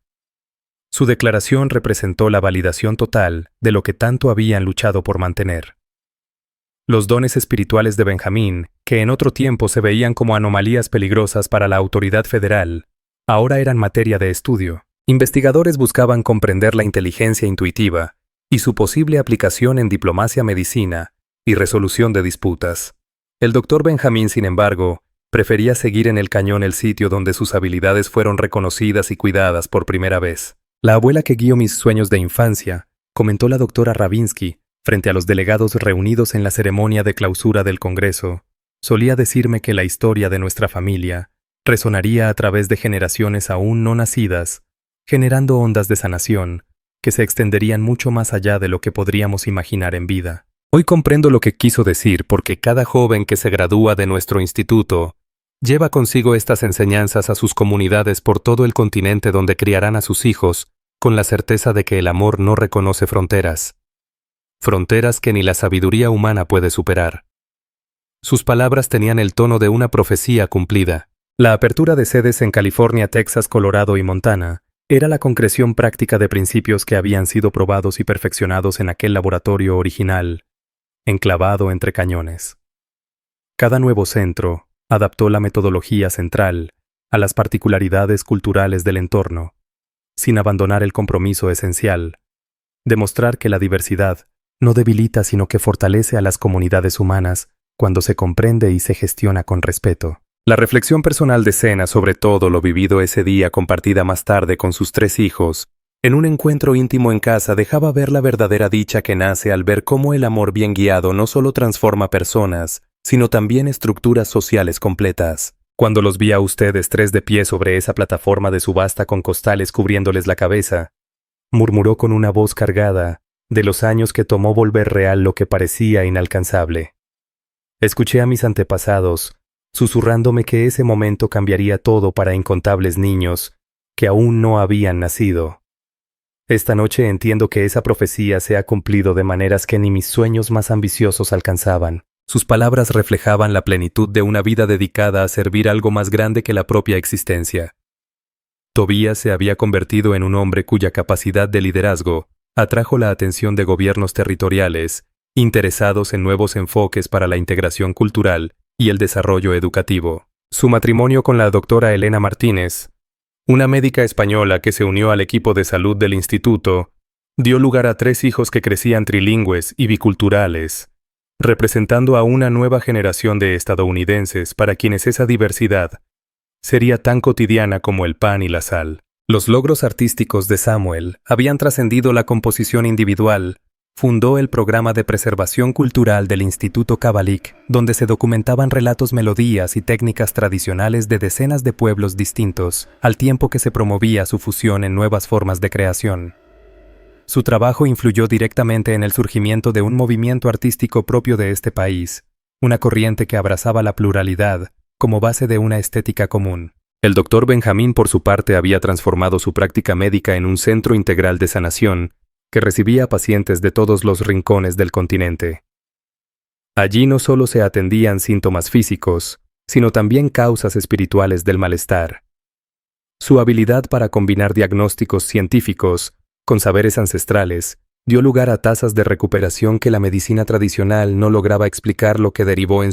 Su declaración representó la validación total de lo que tanto habían luchado por mantener. Los dones espirituales de Benjamín, que en otro tiempo se veían como anomalías peligrosas para la autoridad federal, ahora eran materia de estudio. Investigadores buscaban comprender la inteligencia intuitiva y su posible aplicación en diplomacia, medicina y resolución de disputas. El doctor Benjamín, sin embargo, prefería seguir en el cañón, el sitio donde sus habilidades fueron reconocidas y cuidadas por primera vez. La abuela que guió mis sueños de infancia, comentó la doctora Ravinsky frente a los delegados reunidos en la ceremonia de clausura del Congreso, solía decirme que la historia de nuestra familia resonaría a través de generaciones aún no nacidas, generando ondas de sanación que se extenderían mucho más allá de lo que podríamos imaginar en vida. Hoy comprendo lo que quiso decir, porque cada joven que se gradúa de nuestro instituto lleva consigo estas enseñanzas a sus comunidades por todo el continente, donde criarán a sus hijos con la certeza de que el amor no reconoce fronteras. Fronteras que ni la sabiduría humana puede superar. Sus palabras tenían el tono de una profecía cumplida. La apertura de sedes en California, Texas, Colorado y Montana era la concreción práctica de principios que habían sido probados y perfeccionados en aquel laboratorio original, enclavado entre cañones. Cada nuevo centro adaptó la metodología central a las particularidades culturales del entorno, sin abandonar el compromiso esencial: demostrar que la diversidad no debilita sino que fortalece a las comunidades humanas cuando se comprende y se gestiona con respeto. La reflexión personal de Sena sobre todo lo vivido ese día, compartida más tarde con sus 3 hijos, en un encuentro íntimo en casa, dejaba ver la verdadera dicha que nace al ver cómo el amor bien guiado no solo transforma personas, sino también estructuras sociales completas. Cuando los vi a ustedes 3 de pie sobre esa plataforma de subasta con costales cubriéndoles la cabeza, murmuró con una voz cargada de los años que tomó volver real lo que parecía inalcanzable. Escuché a mis antepasados, susurrándome que ese momento cambiaría todo para incontables niños que aún no habían nacido. Esta noche entiendo que esa profecía se ha cumplido de maneras que ni mis sueños más ambiciosos alcanzaban. Sus palabras reflejaban la plenitud de una vida dedicada a servir algo más grande que la propia existencia. Tobías se había convertido en un hombre cuya capacidad de liderazgo atrajo la atención de gobiernos territoriales, interesados en nuevos enfoques para la integración cultural y el desarrollo educativo. Su matrimonio con la doctora Elena Martínez, una médica española que se unió al equipo de salud del instituto, dio lugar a 3 hijos que crecían trilingües y biculturales, representando a una nueva generación de estadounidenses para quienes esa diversidad sería tan cotidiana como el pan y la sal. Los logros artísticos de Samuel habían trascendido la composición individual. Fundó el programa de preservación cultural del Instituto Kabalik, donde se documentaban relatos, melodías y técnicas tradicionales de decenas de pueblos distintos, al tiempo que se promovía su fusión en nuevas formas de creación. Su trabajo influyó directamente en el surgimiento de un movimiento artístico propio de este país, una corriente que abrazaba la pluralidad como base de una estética común. El doctor Benjamín, por su parte, había transformado su práctica médica en un centro integral de sanación que recibía a pacientes de todos los rincones del continente. Allí no solo se atendían síntomas físicos, sino también causas espirituales del malestar. Su habilidad para combinar diagnósticos científicos con saberes ancestrales dio lugar a tasas de recuperación que la medicina tradicional no lograba explicar, lo que derivó en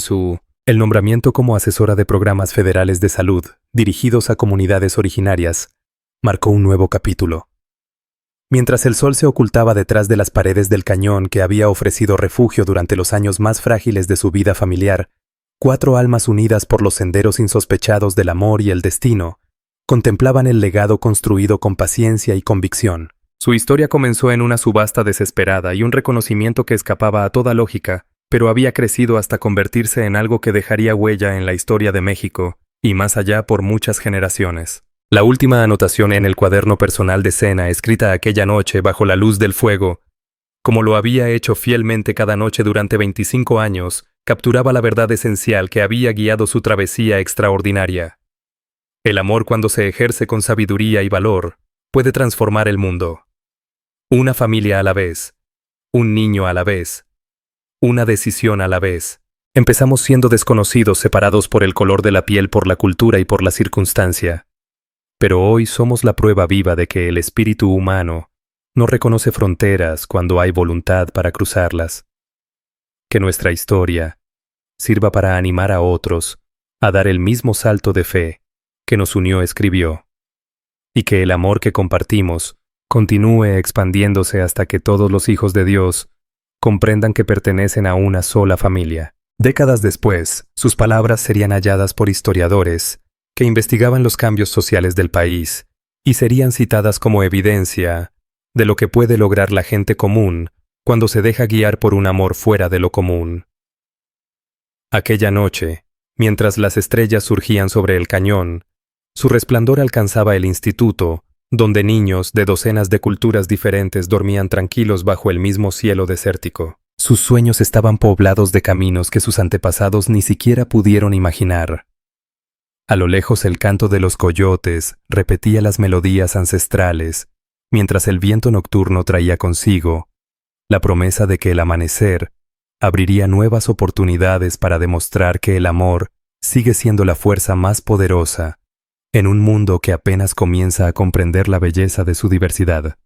el nombramiento como asesora de programas federales de salud dirigidos a comunidades originarias. Marcó un nuevo capítulo. Mientras el sol se ocultaba detrás de las paredes del cañón que había ofrecido refugio durante los años más frágiles de su vida familiar, 4 almas unidas por los senderos insospechados del amor y el destino contemplaban el legado construido con paciencia y convicción. Su historia comenzó en una subasta desesperada y un reconocimiento que escapaba a toda lógica, pero había crecido hasta convertirse en algo que dejaría huella en la historia de México y más allá por muchas generaciones. La última anotación en el cuaderno personal de Sena, escrita aquella noche bajo la luz del fuego, como lo había hecho fielmente cada noche durante 25 años, capturaba la verdad esencial que había guiado su travesía extraordinaria. El amor, cuando se ejerce con sabiduría y valor, puede transformar el mundo. Una familia a la vez, un niño a la vez, una decisión a la vez. Empezamos siendo desconocidos, separados por el color de la piel, por la cultura y por la circunstancia. Pero hoy somos la prueba viva de que el espíritu humano no reconoce fronteras cuando hay voluntad para cruzarlas. Que nuestra historia sirva para animar a otros a dar el mismo salto de fe que nos unió, escribió. Y que el amor que compartimos continúe expandiéndose hasta que todos los hijos de Dios comprendan que pertenecen a una sola familia. Décadas después, sus palabras serían halladas por historiadores que investigaban los cambios sociales del país y serían citadas como evidencia de lo que puede lograr la gente común cuando se deja guiar por un amor fuera de lo común. Aquella noche, mientras las estrellas surgían sobre el cañón, su resplandor alcanzaba el instituto, donde niños de docenas de culturas diferentes dormían tranquilos bajo el mismo cielo desértico. Sus sueños estaban poblados de caminos que sus antepasados ni siquiera pudieron imaginar. A lo lejos el canto de los coyotes repetía las melodías ancestrales, mientras el viento nocturno traía consigo la promesa de que el amanecer abriría nuevas oportunidades para demostrar que el amor sigue siendo la fuerza más poderosa en un mundo que apenas comienza a comprender la belleza de su diversidad.